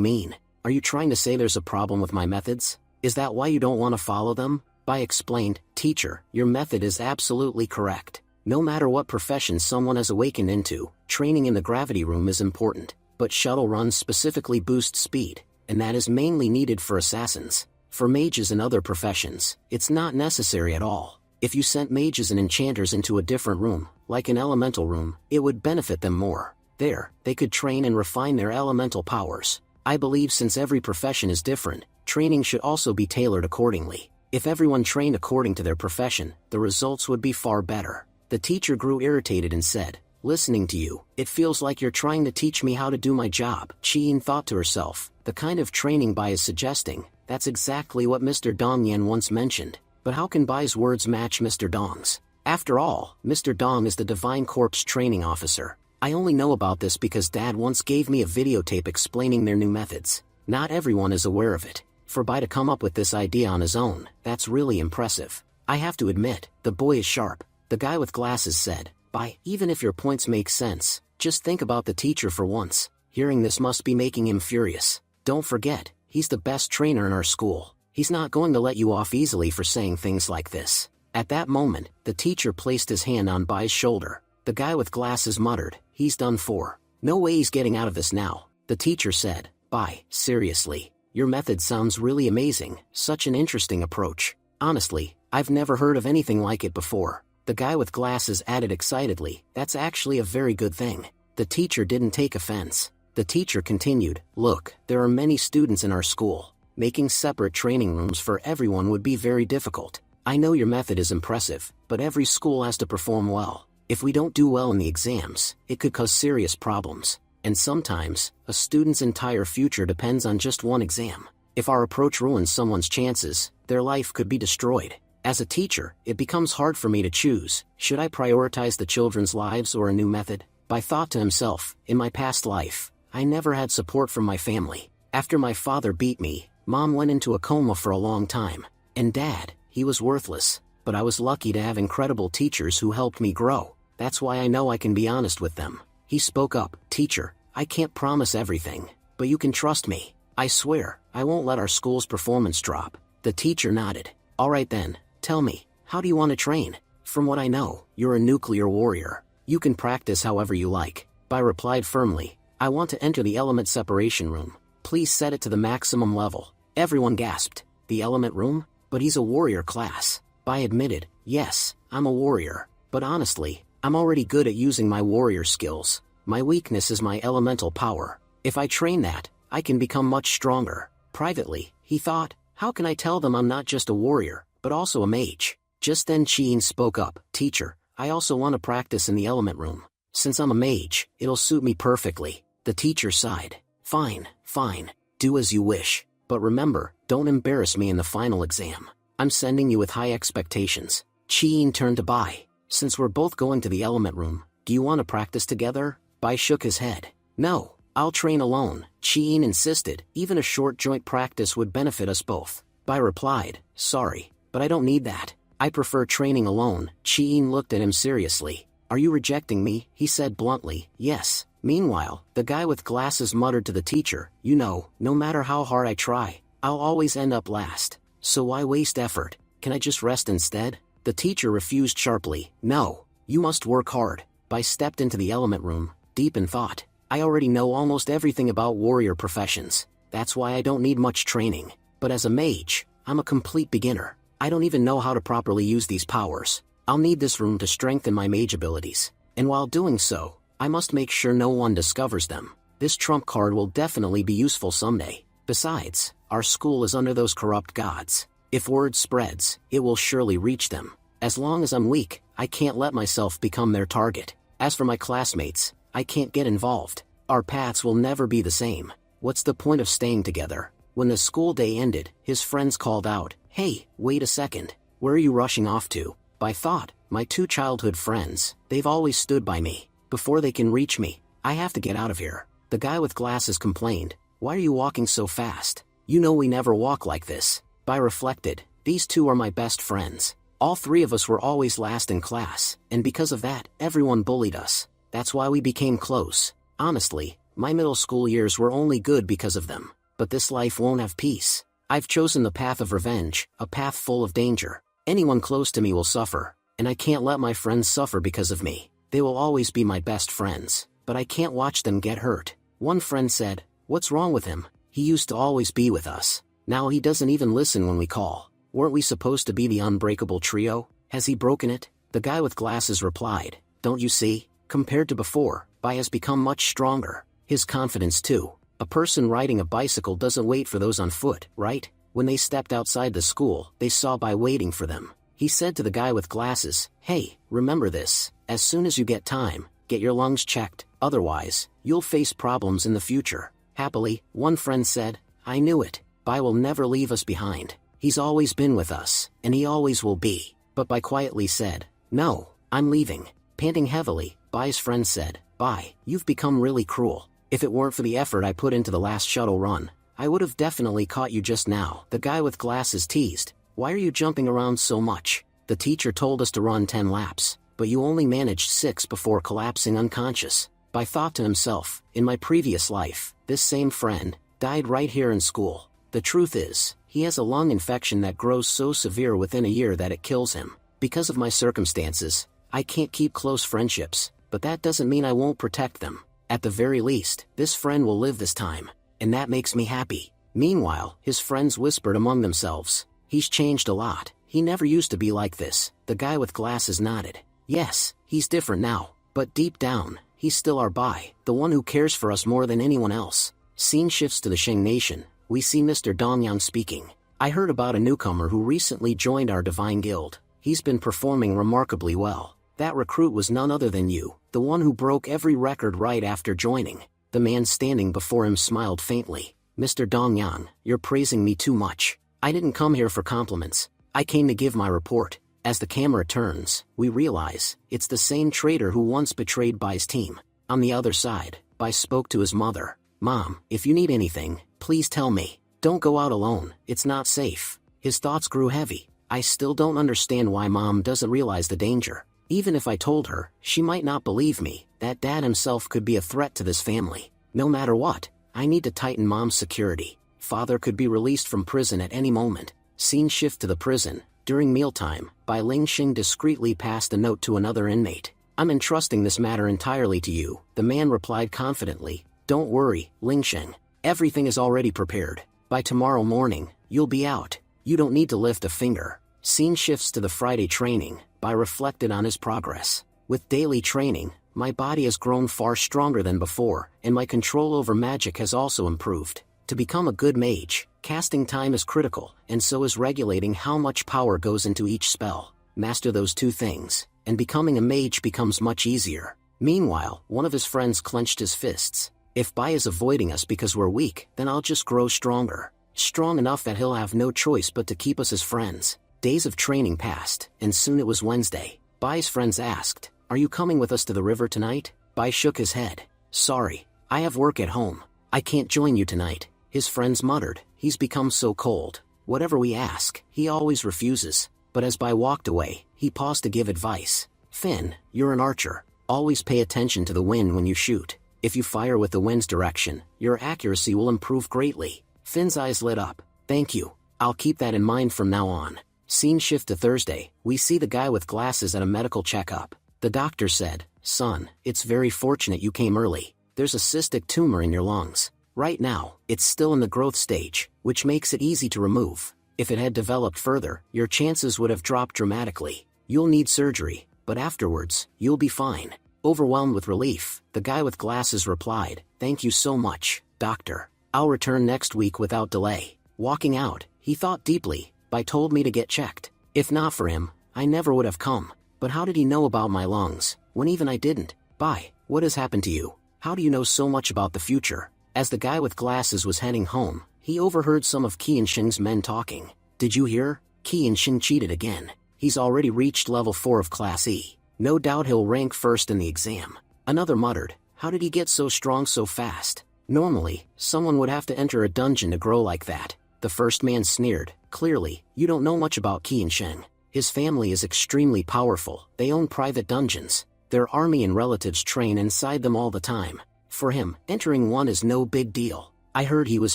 Speaker 1: mean? Are you trying to say there's a problem with my methods? Is that why you don't want to follow them? Bai explained, Teacher, your method is absolutely correct. No matter what profession someone has awakened into, training in the gravity room is important. But shuttle runs specifically boost speed, and that is mainly needed for assassins. For mages and other professions, it's not necessary at all. If you sent mages and enchanters into a different room, like an elemental room, it would benefit them more. There, they could train and refine their elemental powers. I believe since every profession is different, training should also be tailored accordingly. If everyone trained according to their profession, the results would be far better. The teacher grew irritated and said, Listening to you, it feels like you're trying to teach me how to do my job. Qiyin thought to herself, the kind of training Bai is suggesting, that's exactly what Mr. Dong Yan once mentioned. But how can Bai's words match Mr. Dong's? After all, Mr. Dong is the Divine Corpse training officer. I only know about this because Dad once gave me a videotape explaining their new methods. Not everyone is aware of it. For Bai to come up with this idea on his own, that's really impressive. I have to admit, the boy is sharp. The guy with glasses said, Bai, even if your points make sense, just think about the teacher for once. Hearing this must be making him furious. Don't forget, he's the best trainer in our school. He's not going to let you off easily for saying things like this. At that moment, the teacher placed his hand on Bai's shoulder. The guy with glasses muttered, He's done for. No way he's getting out of this now. The teacher said, Bai, seriously, your method sounds really amazing, such an interesting approach. Honestly, I've never heard of anything like it before. The guy with glasses added excitedly, That's actually a very good thing. The teacher didn't take offense. The teacher continued, Look, there are many students in our school. Making separate training rooms for everyone would be very difficult. I know your method is impressive, but every school has to perform well. If we don't do well in the exams, it could cause serious problems. And sometimes, a student's entire future depends on just one exam. If our approach ruins someone's chances, their life could be destroyed. As a teacher, it becomes hard for me to choose. Should I prioritize the children's lives or a new method? Bai thought to himself, in my past life, I never had support from my family. After my father beat me, Mom went into a coma for a long time. And Dad, he was worthless. But I was lucky to have incredible teachers who helped me grow. That's why I know I can be honest with them. He spoke up, Teacher, I can't promise everything, but you can trust me. I swear, I won't let our school's performance drop. The teacher nodded. All right then, tell me, how do you want to train? From what I know, you're a nuclear warrior. You can practice however you like. Bai replied firmly, I want to enter the element separation room. Please set it to the maximum level. Everyone gasped. The element room? But he's a warrior class. Bai admitted, yes, I'm a warrior. But honestly, I'm already good at using my warrior skills. My weakness is my elemental power. If I train that, I can become much stronger. Privately, he thought, how can I tell them I'm not just a warrior, but also a mage? Just then Qiyin spoke up, Teacher, I also want to practice in the element room. Since I'm a mage, it'll suit me perfectly. The teacher sighed. Fine, do as you wish. But remember, don't embarrass me in the final exam. I'm sending you with high expectations. Qiyin turned to Bai. Since we're both going to the element room, do you want to practice together? Bai shook his head. No, I'll train alone. Qiyin insisted, even a short joint practice would benefit us both. Bai replied, Sorry, but I don't need that. I prefer training alone. Qiyin looked at him seriously. Are you rejecting me? He said bluntly, Yes. Meanwhile, the guy with glasses muttered to the teacher, You know, no matter how hard I try, I'll always end up last. So why waste effort? Can I just rest instead? The teacher refused sharply. No, you must work hard. Bai stepped into the element room, deep in thought. I already know almost everything about warrior professions. That's why I don't need much training. But as a mage, I'm a complete beginner. I don't even know how to properly use these powers. I'll need this room to strengthen my mage abilities. And while doing so, I must make sure no one discovers them. This trump card will definitely be useful someday. Besides, our school is under those corrupt gods. If word spreads, it will surely reach them. As long as I'm weak, I can't let myself become their target. As for my classmates, I can't get involved. Our paths will never be the same. What's the point of staying together? When the school day ended, his friends called out, Hey, wait a second. Where are you rushing off to? Bai thought, my two childhood friends, they've always stood by me. Before they can reach me, I have to get out of here. The guy with glasses complained, "Why are you walking so fast? You know we never walk like this." Bai reflected, "These two are my best friends. All three of us were always last in class, and because of that, everyone bullied us. That's why we became close. Honestly, my middle school years were only good because of them. But this life won't have peace. I've chosen the path of revenge, a path full of danger. Anyone close to me will suffer, and I can't let my friends suffer because of me. They will always be my best friends, but I can't watch them get hurt." One friend said, "What's wrong with him? He used to always be with us. Now he doesn't even listen when we call. Weren't we supposed to be the unbreakable trio? Has he broken it?" The guy with glasses replied, "Don't you see? Compared to before, Bai has become much stronger. His confidence too. A person riding a bicycle doesn't wait for those on foot, right?" When they stepped outside the school, they saw Bai waiting for them. He said to the guy with glasses, "Hey, remember this, as soon as you get time, get your lungs checked, otherwise, you'll face problems in the future." Happily, one friend said, "I knew it. Bai will never leave us behind. He's always been with us, and he always will be." But Bai quietly said, "No, I'm leaving." Panting heavily, Bai's friend said, "Bai, you've become really cruel. If it weren't for the effort I put into the last shuttle run, I would have definitely caught you just now." The guy with glasses teased, "Why are you jumping around so much? The teacher told us to run 10 laps, but you only managed 6 before collapsing unconscious." Bai thought to himself, "In my previous life, this same friend died right here in school. The truth is, he has a lung infection that grows so severe within a year that it kills him. Because of my circumstances, I can't keep close friendships, but that doesn't mean I won't protect them. At the very least, this friend will live this time, and that makes me happy." Meanwhile, his friends whispered among themselves, "He's changed a lot. He never used to be like this." The guy with glasses nodded. "Yes, he's different now, but deep down, he's still our Bai, the one who cares for us more than anyone else." Scene shifts to the Sheng Nation. We see Mr. Dongyang speaking. "I heard about a newcomer who recently joined our Divine Guild. He's been performing remarkably well. That recruit was none other than you, the one who broke every record right after joining." The man standing before him smiled faintly. "Mr. Dongyang, you're praising me too much. I didn't come here for compliments. I came to give my report." As the camera turns, we realize, it's the same traitor who once betrayed Bai's team. On the other side, Bai spoke to his mother. "Mom, if you need anything, please tell me. Don't go out alone, it's not safe." His thoughts grew heavy. "I still don't understand why Mom doesn't realize the danger. Even if I told her, she might not believe me. That Dad himself could be a threat to this family. No matter what, I need to tighten Mom's security. Father could be released from prison at any moment." Scene shift to the prison. During mealtime, Bai Lingxing discreetly passed a note to another inmate. "I'm entrusting this matter entirely to you," the man replied confidently. "Don't worry, Lingxing. Everything is already prepared. By tomorrow morning, you'll be out. You don't need to lift a finger." Scene shifts to the Friday training. Bai reflected on his progress. "With daily training, my body has grown far stronger than before, and my control over magic has also improved. To become a good mage, casting time is critical, and so is regulating how much power goes into each spell. Master those two things, and becoming a mage becomes much easier." Meanwhile, one of his friends clenched his fists. "If Bai is avoiding us because we're weak, then I'll just grow stronger. Strong enough that he'll have no choice but to keep us as friends." Days of training passed, and soon it was Wednesday. Bai's friends asked, "Are you coming with us to the river tonight?" Bai shook his head. "Sorry, I have work at home. I can't join you tonight." His friends muttered, "He's become so cold. Whatever we ask, he always refuses." But as Bai walked away, he paused to give advice. "Finn, you're an archer. Always pay attention to the wind when you shoot. If you fire with the wind's direction, your accuracy will improve greatly." Finn's eyes lit up. "Thank you. I'll keep that in mind from now on." Scene shift to Thursday. We see the guy with glasses at a medical checkup. The doctor said, "Son, it's very fortunate you came early. There's a cystic tumor in your lungs. Right now, it's still in the growth stage, which makes it easy to remove. If it had developed further, your chances would have dropped dramatically. You'll need surgery, but afterwards, you'll be fine." Overwhelmed with relief, the guy with glasses replied, "Thank you so much, doctor. I'll return next week without delay." Walking out, he thought deeply. Bai told me to get checked. If not for him, I never would have come. But how did he know about my lungs, when even I didn't? Bai, what has happened to you? How do you know so much about the future? As the guy with glasses was heading home, he overheard some of Qi and Xing's men talking. "Did you hear? Qi and Xing cheated again. He's already reached level 4 of Class E. No doubt he'll rank first in the exam." Another muttered, how did he get so strong so fast? Normally, someone would have to enter a dungeon to grow like that. The first man sneered. Clearly, you don't know much about Qiansheng. His family is extremely powerful. They own private dungeons. Their army and relatives train inside them all the time. For him, entering one is no big deal. I heard he was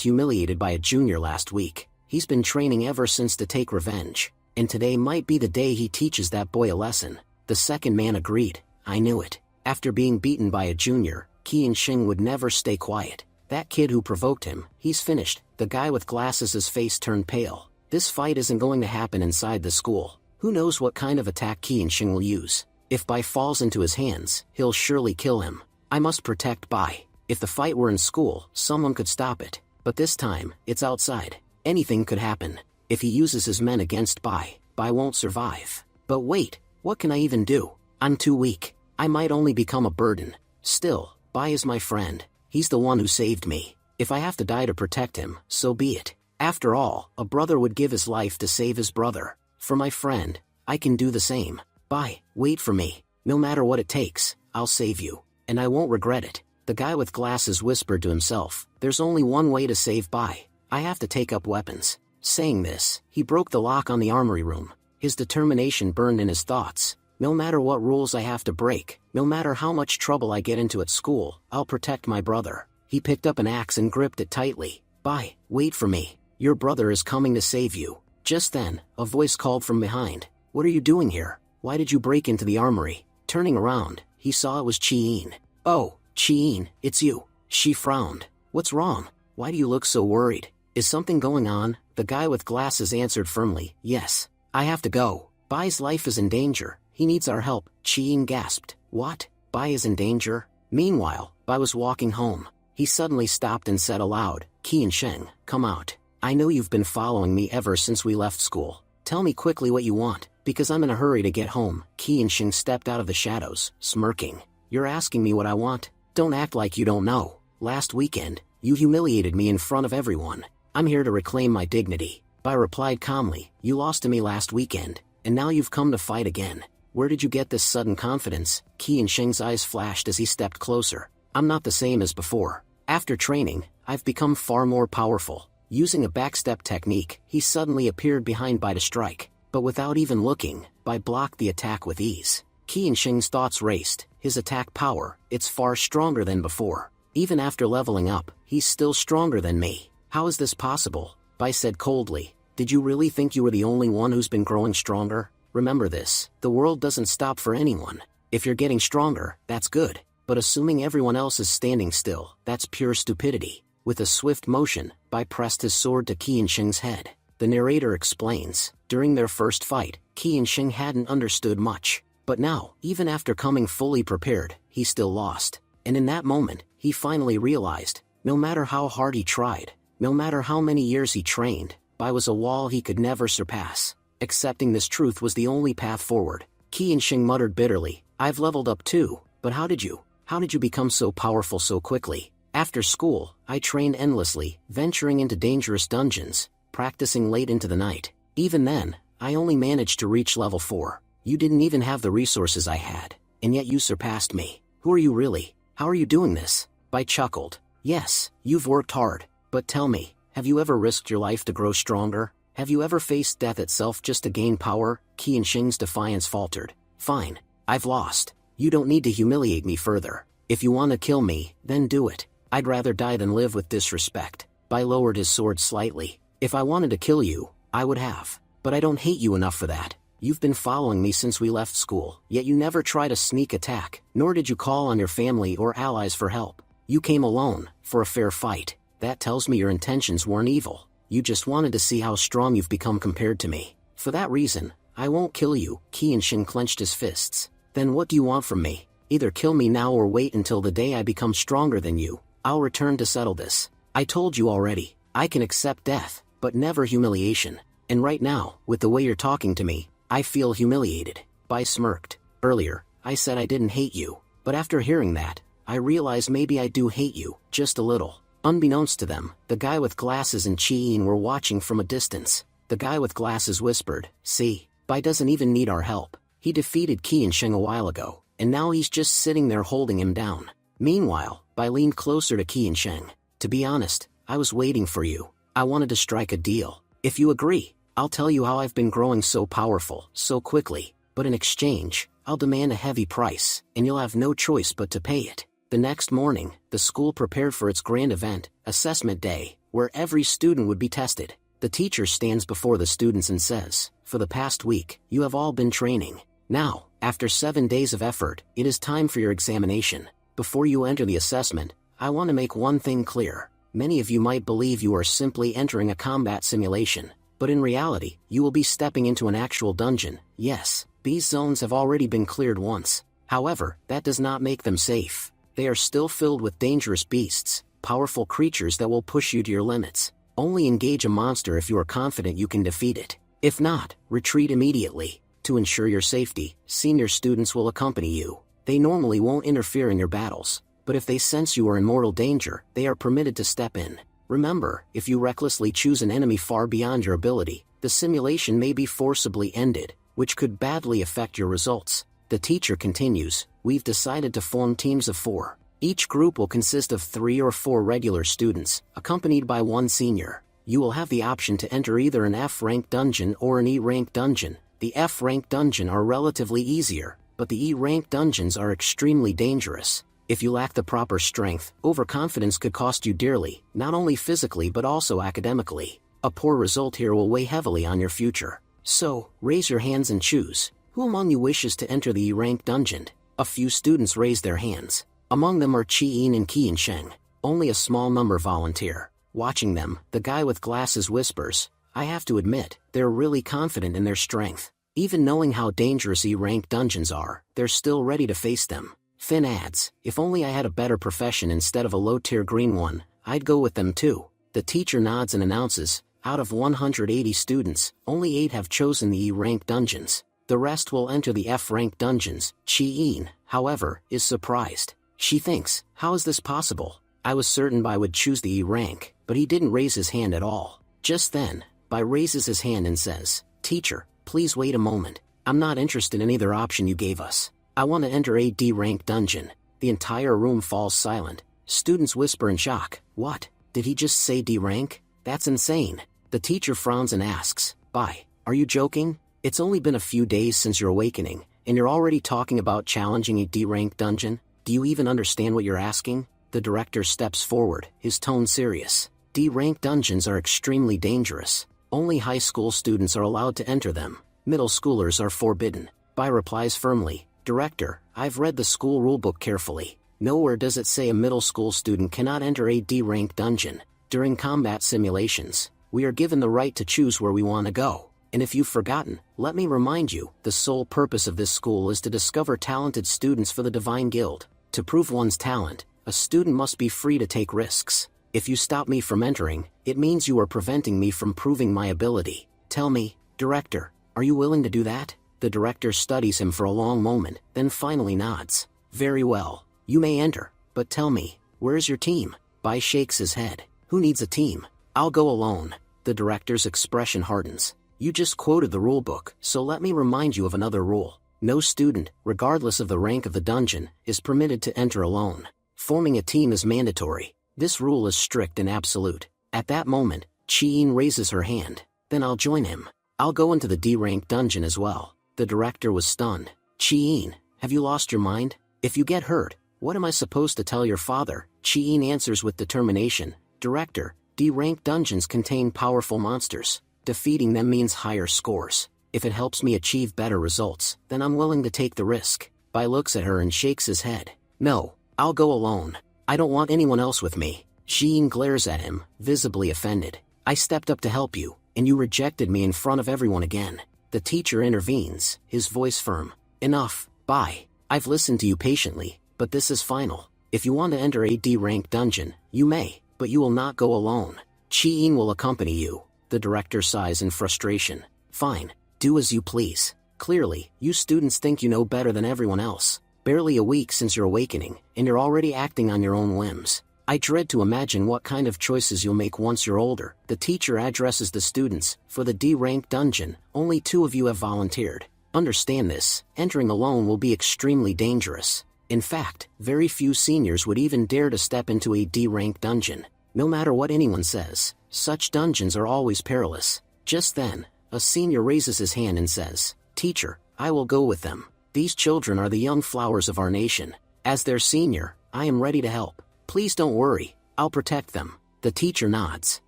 Speaker 1: humiliated by a junior last week. He's been training ever since to take revenge. And today might be the day he teaches that boy a lesson. The second man agreed. I knew it. After being beaten by a junior, Qiansheng would never stay quiet. That kid who provoked him, he's finished. The guy with glasses' face turned pale. This fight isn't going to happen inside the school. Who knows what kind of attack Qiansheng will use? If Bai falls into his hands, he'll surely kill him. I must protect Bai. If the fight were in school, someone could stop it. But this time, it's outside. Anything could happen. If he uses his men against Bai, Bai won't survive. But wait, what can I even do? I'm too weak. I might only become a burden. Still, Bai is my friend. He's the one who saved me. If I have to die to protect him, so be it. After all, a brother would give his life to save his brother. For my friend, I can do the same. Bai, wait for me. No matter what it takes, I'll save you. And I won't regret it. The guy with glasses whispered to himself, there's only one way to save Bai. I have to take up weapons. Saying this, he broke the lock on the armory room. His determination burned in his thoughts. No matter what rules I have to break, no matter how much trouble I get into at school, I'll protect my brother. He picked up an axe and gripped it tightly. Bai, wait for me. Your brother is coming to save you. Just then, a voice called from behind. What are you doing here? Why did you break into the armory? Turning around, he saw it was Qiyin. Oh, Qiyin, it's you. She frowned. What's wrong? Why do you look so worried? Is something going on? The guy with glasses answered firmly. Yes. I have to go. Bai's life is in danger. He needs our help. Qiyin gasped. What? Bai is in danger? Meanwhile, Bai was walking home. He suddenly stopped and said aloud, Qiansheng, come out. I know you've been following me ever since we left school. Tell me quickly what you want, because I'm in a hurry to get home. Qiansheng stepped out of the shadows, smirking. You're asking me what I want? Don't act like you don't know. Last weekend, you humiliated me in front of everyone. I'm here to reclaim my dignity. Bai replied calmly, you lost to me last weekend, and now you've come to fight again. Where did you get this sudden confidence? Qiansheng's eyes flashed as he stepped closer. I'm not the same as before. After training, I've become far more powerful. Using a backstep technique, he suddenly appeared behind Bai to strike. But without even looking, Bai blocked the attack with ease. Qiansheng's thoughts raced. His attack power, it's far stronger than before. Even after leveling up, he's still stronger than me. How is this possible? Bai said coldly. Did you really think you were the only one who's been growing stronger? Remember this, the world doesn't stop for anyone. If you're getting stronger, that's good. But assuming everyone else is standing still, that's pure stupidity. With a swift motion, Bai pressed his sword to Qiansheng's head. The narrator explains, during their first fight, Qiansheng hadn't understood much. But now, even after coming fully prepared, he still lost. And in that moment, he finally realized, no matter how hard he tried, no matter how many years he trained, Bai was a wall he could never surpass. Accepting this truth was the only path forward. Qiansheng muttered bitterly, I've leveled up too, but how did you become so powerful so quickly? After school, I trained endlessly, venturing into dangerous dungeons, practicing late into the night. Even then, I only managed to reach level 4. You didn't even have the resources I had, and yet you surpassed me. Who are you really? How are you doing this? Bai chuckled. Yes, you've worked hard, but tell me, have you ever risked your life to grow stronger? Have you ever faced death itself just to gain power? Qiansheng's defiance faltered. Fine, I've lost. You don't need to humiliate me further. If you want to kill me, then do it. I'd rather die than live with disrespect. Bai lowered his sword slightly. If I wanted to kill you, I would have. But I don't hate you enough for that. You've been following me since we left school, yet you never tried a sneak attack, nor did you call on your family or allies for help. You came alone, for a fair fight. That tells me your intentions weren't evil. You just wanted to see how strong you've become compared to me. For that reason, I won't kill you. Qiansheng clenched his fists. Then what do you want from me? Either kill me now or wait until the day I become stronger than you. I'll return to settle this. I told you already, I can accept death, but never humiliation. And right now, with the way you're talking to me, I feel humiliated. Bai smirked. Earlier, I said I didn't hate you, but after hearing that, I realized maybe I do hate you, just a little. Unbeknownst to them, the guy with glasses and Qiyin were watching from a distance. The guy with glasses whispered, see, Bai doesn't even need our help. He defeated Qiansheng a while ago, and now he's just sitting there holding him down. Meanwhile, Bai leaned closer to Qi and Sheng. To be honest, I was waiting for you. I wanted to strike a deal. If you agree, I'll tell you how I've been growing so powerful, so quickly, but in exchange, I'll demand a heavy price, and you'll have no choice but to pay it. The next morning, the school prepared for its grand event, Assessment Day, where every student would be tested. The teacher stands before the students and says, "For the past week, you have all been training. Now, after 7 days of effort, it is time for your examination. Before you enter the assessment, I want to make one thing clear. Many of you might believe you are simply entering a combat simulation, but in reality, you will be stepping into an actual dungeon. Yes, these zones have already been cleared once. However, that does not make them safe. They are still filled with dangerous beasts, powerful creatures that will push you to your limits. Only engage a monster if you are confident you can defeat it. If not, retreat immediately. To ensure your safety, senior students will accompany you. They normally won't interfere in your battles, but if they sense you are in mortal danger, they are permitted to step in. Remember, if you recklessly choose an enemy far beyond your ability, the simulation may be forcibly ended, which could badly affect your results." The teacher continues, "We've decided to form teams of 4. Each group will consist of 3 or 4 regular students, accompanied by 1 senior. You will have the option to enter either an F-rank dungeon or an E-rank dungeon. The F-rank dungeon are relatively easier, but the E-rank dungeons are extremely dangerous. If you lack the proper strength, overconfidence could cost you dearly, not only physically but also academically. A poor result here will weigh heavily on your future. So, raise your hands and choose. Who among you wishes to enter the E-rank dungeon?" A few students raised their hands. Among them are Qi and Qi and Sheng. Only a small number volunteer. Watching them, the guy with glasses whispers, "I have to admit, they're really confident in their strength. Even knowing how dangerous E-rank dungeons are, they're still ready to face them." Finn adds, "If only I had a better profession instead of a low-tier green one, I'd go with them too." The teacher nods and announces, "Out of 180 students, only 8 have chosen the E-rank dungeons. The rest will enter the F-rank dungeons." Chi-in, however, is surprised. She thinks, "How is this possible? I was certain Bai would choose the E-rank, but he didn't raise his hand at all." Just then, Bai raises his hand and says, "Teacher, please wait a moment. I'm not interested in either option you gave us. I want to enter a D-rank dungeon." The entire room falls silent. Students whisper in shock, "What? Did he just say D-rank? That's insane." The teacher frowns and asks, "Bai, are you joking? It's only been a few days since your awakening, and you're already talking about challenging a D-rank dungeon? Do you even understand what you're asking?" The director steps forward, his tone serious. D-rank dungeons are extremely dangerous. Only high school students are allowed to enter them. Middle schoolers are forbidden. Bai replies firmly, "Director, I've read the school rulebook carefully. Nowhere does it say a middle school student cannot enter a D-rank dungeon. During combat simulations, we are given the right to choose where we want to go. And if you've forgotten, let me remind you, the sole purpose of this school is to discover talented students for the Divine Guild. To prove one's talent, a student must be free to take risks. If you stop me from entering, it means you are preventing me from proving my ability. Tell me, Director, are you willing to do that?" The director studies him for a long moment, then finally nods. "Very well, you may enter, but tell me, where's your team?" Bai shakes his head. "Who needs a team? I'll go alone." The director's expression hardens. "You just quoted the rulebook, so let me remind you of another rule. No student, regardless of the rank of the dungeon, is permitted to enter alone. Forming a team is mandatory. This rule is strict and absolute." At that moment, Chi-in raises her hand. "Then I'll join him. I'll go into the D-rank dungeon as well." The director was stunned. "Chi-in, have you lost your mind? If you get hurt, what am I supposed to tell your father?" Chi-in answers with determination, "Director, D-rank dungeons contain powerful monsters. Defeating them means higher scores. If it helps me achieve better results, then I'm willing to take the risk." Bai looks at her and shakes his head. "No, I'll go alone. I don't want anyone else with me." Chi-in glares at him, visibly offended. "I stepped up to help you, and you rejected me in front of everyone again." The teacher intervenes, his voice firm. "Enough, Bai. I've listened to you patiently, but this is final. If you want to enter a D-rank dungeon, you may, but you will not go alone. Chi-in will accompany you." The director sighs in frustration. "Fine, do as you please. Clearly, you students think you know better than everyone else. Barely a week since your awakening, and you're already acting on your own whims. I dread to imagine what kind of choices you'll make once you're older." The teacher addresses the students. "For the D-rank dungeon, only 2 of you have volunteered. Understand this, entering alone will be extremely dangerous. In fact, very few seniors would even dare to step into a D-rank dungeon. No matter what anyone says, such dungeons are always perilous. Just then, a senior raises his hand and says, "Teacher, I will go with them. These children are the young flowers of our nation. As their senior, I am ready to help. Please don't worry, I'll protect them." The teacher nods.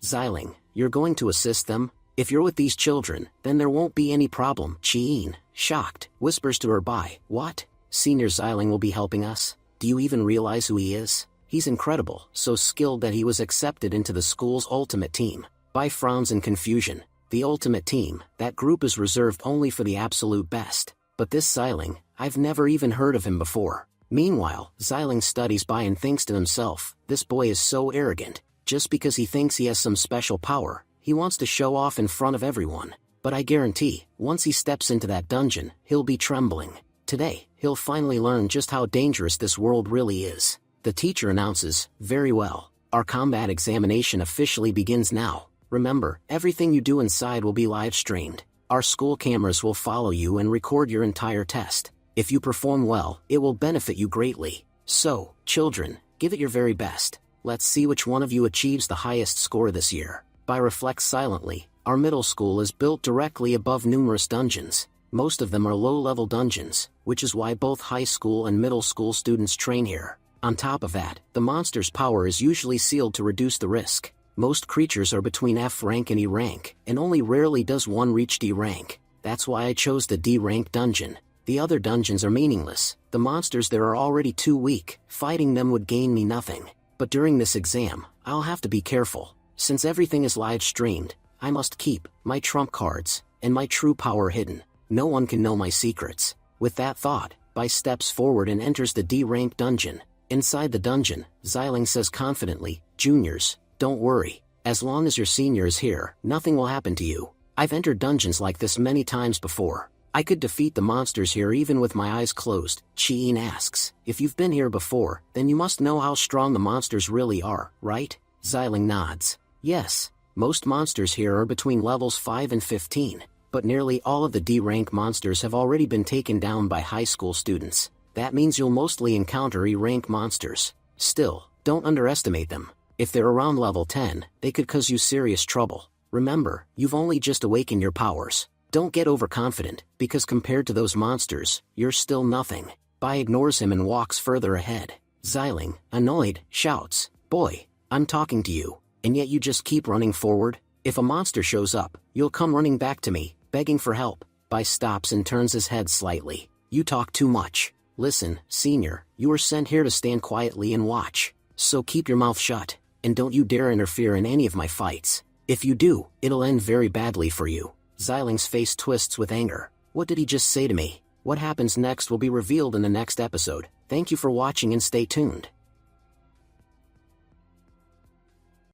Speaker 1: "Xiling, you're going to assist them? If you're with these children, then there won't be any problem." Chien, shocked, whispers to her, "What? Senior Xiling will be helping us? Do you even realize who he is? He's incredible, so skilled that he was accepted into the school's ultimate team." Bai frowns in confusion. The ultimate team, that group is reserved only for the absolute best. But this Xiling, I've never even heard of him before. Meanwhile, Xiling studies Bai and thinks to himself, this boy is so arrogant. Just because he thinks he has some special power, he wants to show off in front of everyone. But I guarantee, once he steps into that dungeon, he'll be trembling. Today, he'll finally learn just how dangerous this world really is. The teacher announces, "Very well. Our combat examination officially begins now. Remember, everything you do inside will be live-streamed. Our school cameras will follow you and record your entire test. If you perform well, it will benefit you greatly. So, children, give it your very best. Let's see which one of you achieves the highest score this year." Bai reflects silently. Our middle school is built directly above numerous dungeons. Most of them are low-level dungeons, which is why both high school and middle school students train here. On top of that, the monster's power is usually sealed to reduce the risk. Most creatures are between F rank and E rank, and only rarely does one reach D rank. That's why I chose the D rank dungeon. The other dungeons are meaningless. The monsters there are already too weak. Fighting them would gain me nothing. But during this exam, I'll have to be careful. Since everything is live streamed, I must keep my trump cards and my true power hidden. No one can know my secrets. With that thought, Bai steps forward and enters the D rank dungeon. Inside the dungeon, Xiling says confidently, "Juniors, don't worry. As long as your senior is here, nothing will happen to you. I've entered dungeons like this many times before. I could defeat the monsters here even with my eyes closed." Chien asks, "If you've been here before, then you must know how strong the monsters really are, right?" Xiling nods. "Yes, most monsters here are between levels 5 and 15, but nearly all of the D-rank monsters have already been taken down by high school students. That means you'll mostly encounter E-rank monsters. Still, don't underestimate them. If they're around level 10, they could cause you serious trouble. Remember, you've only just awakened your powers. Don't get overconfident, because compared to those monsters, you're still nothing." Bai ignores him and walks further ahead. Xiling, annoyed, shouts, "Boy, I'm talking to you, and yet you just keep running forward. If a monster shows up, you'll come running back to me, begging for help." Bai stops and turns his head slightly. "You talk too much. Listen, senior, you were sent here to stand quietly and watch. So keep your mouth shut, and don't you dare interfere in any of my fights. If you do, it'll end very badly for you." Xiling's face twists with anger. What did he just say to me? What happens next will be revealed in the next episode. Thank you for watching and stay tuned.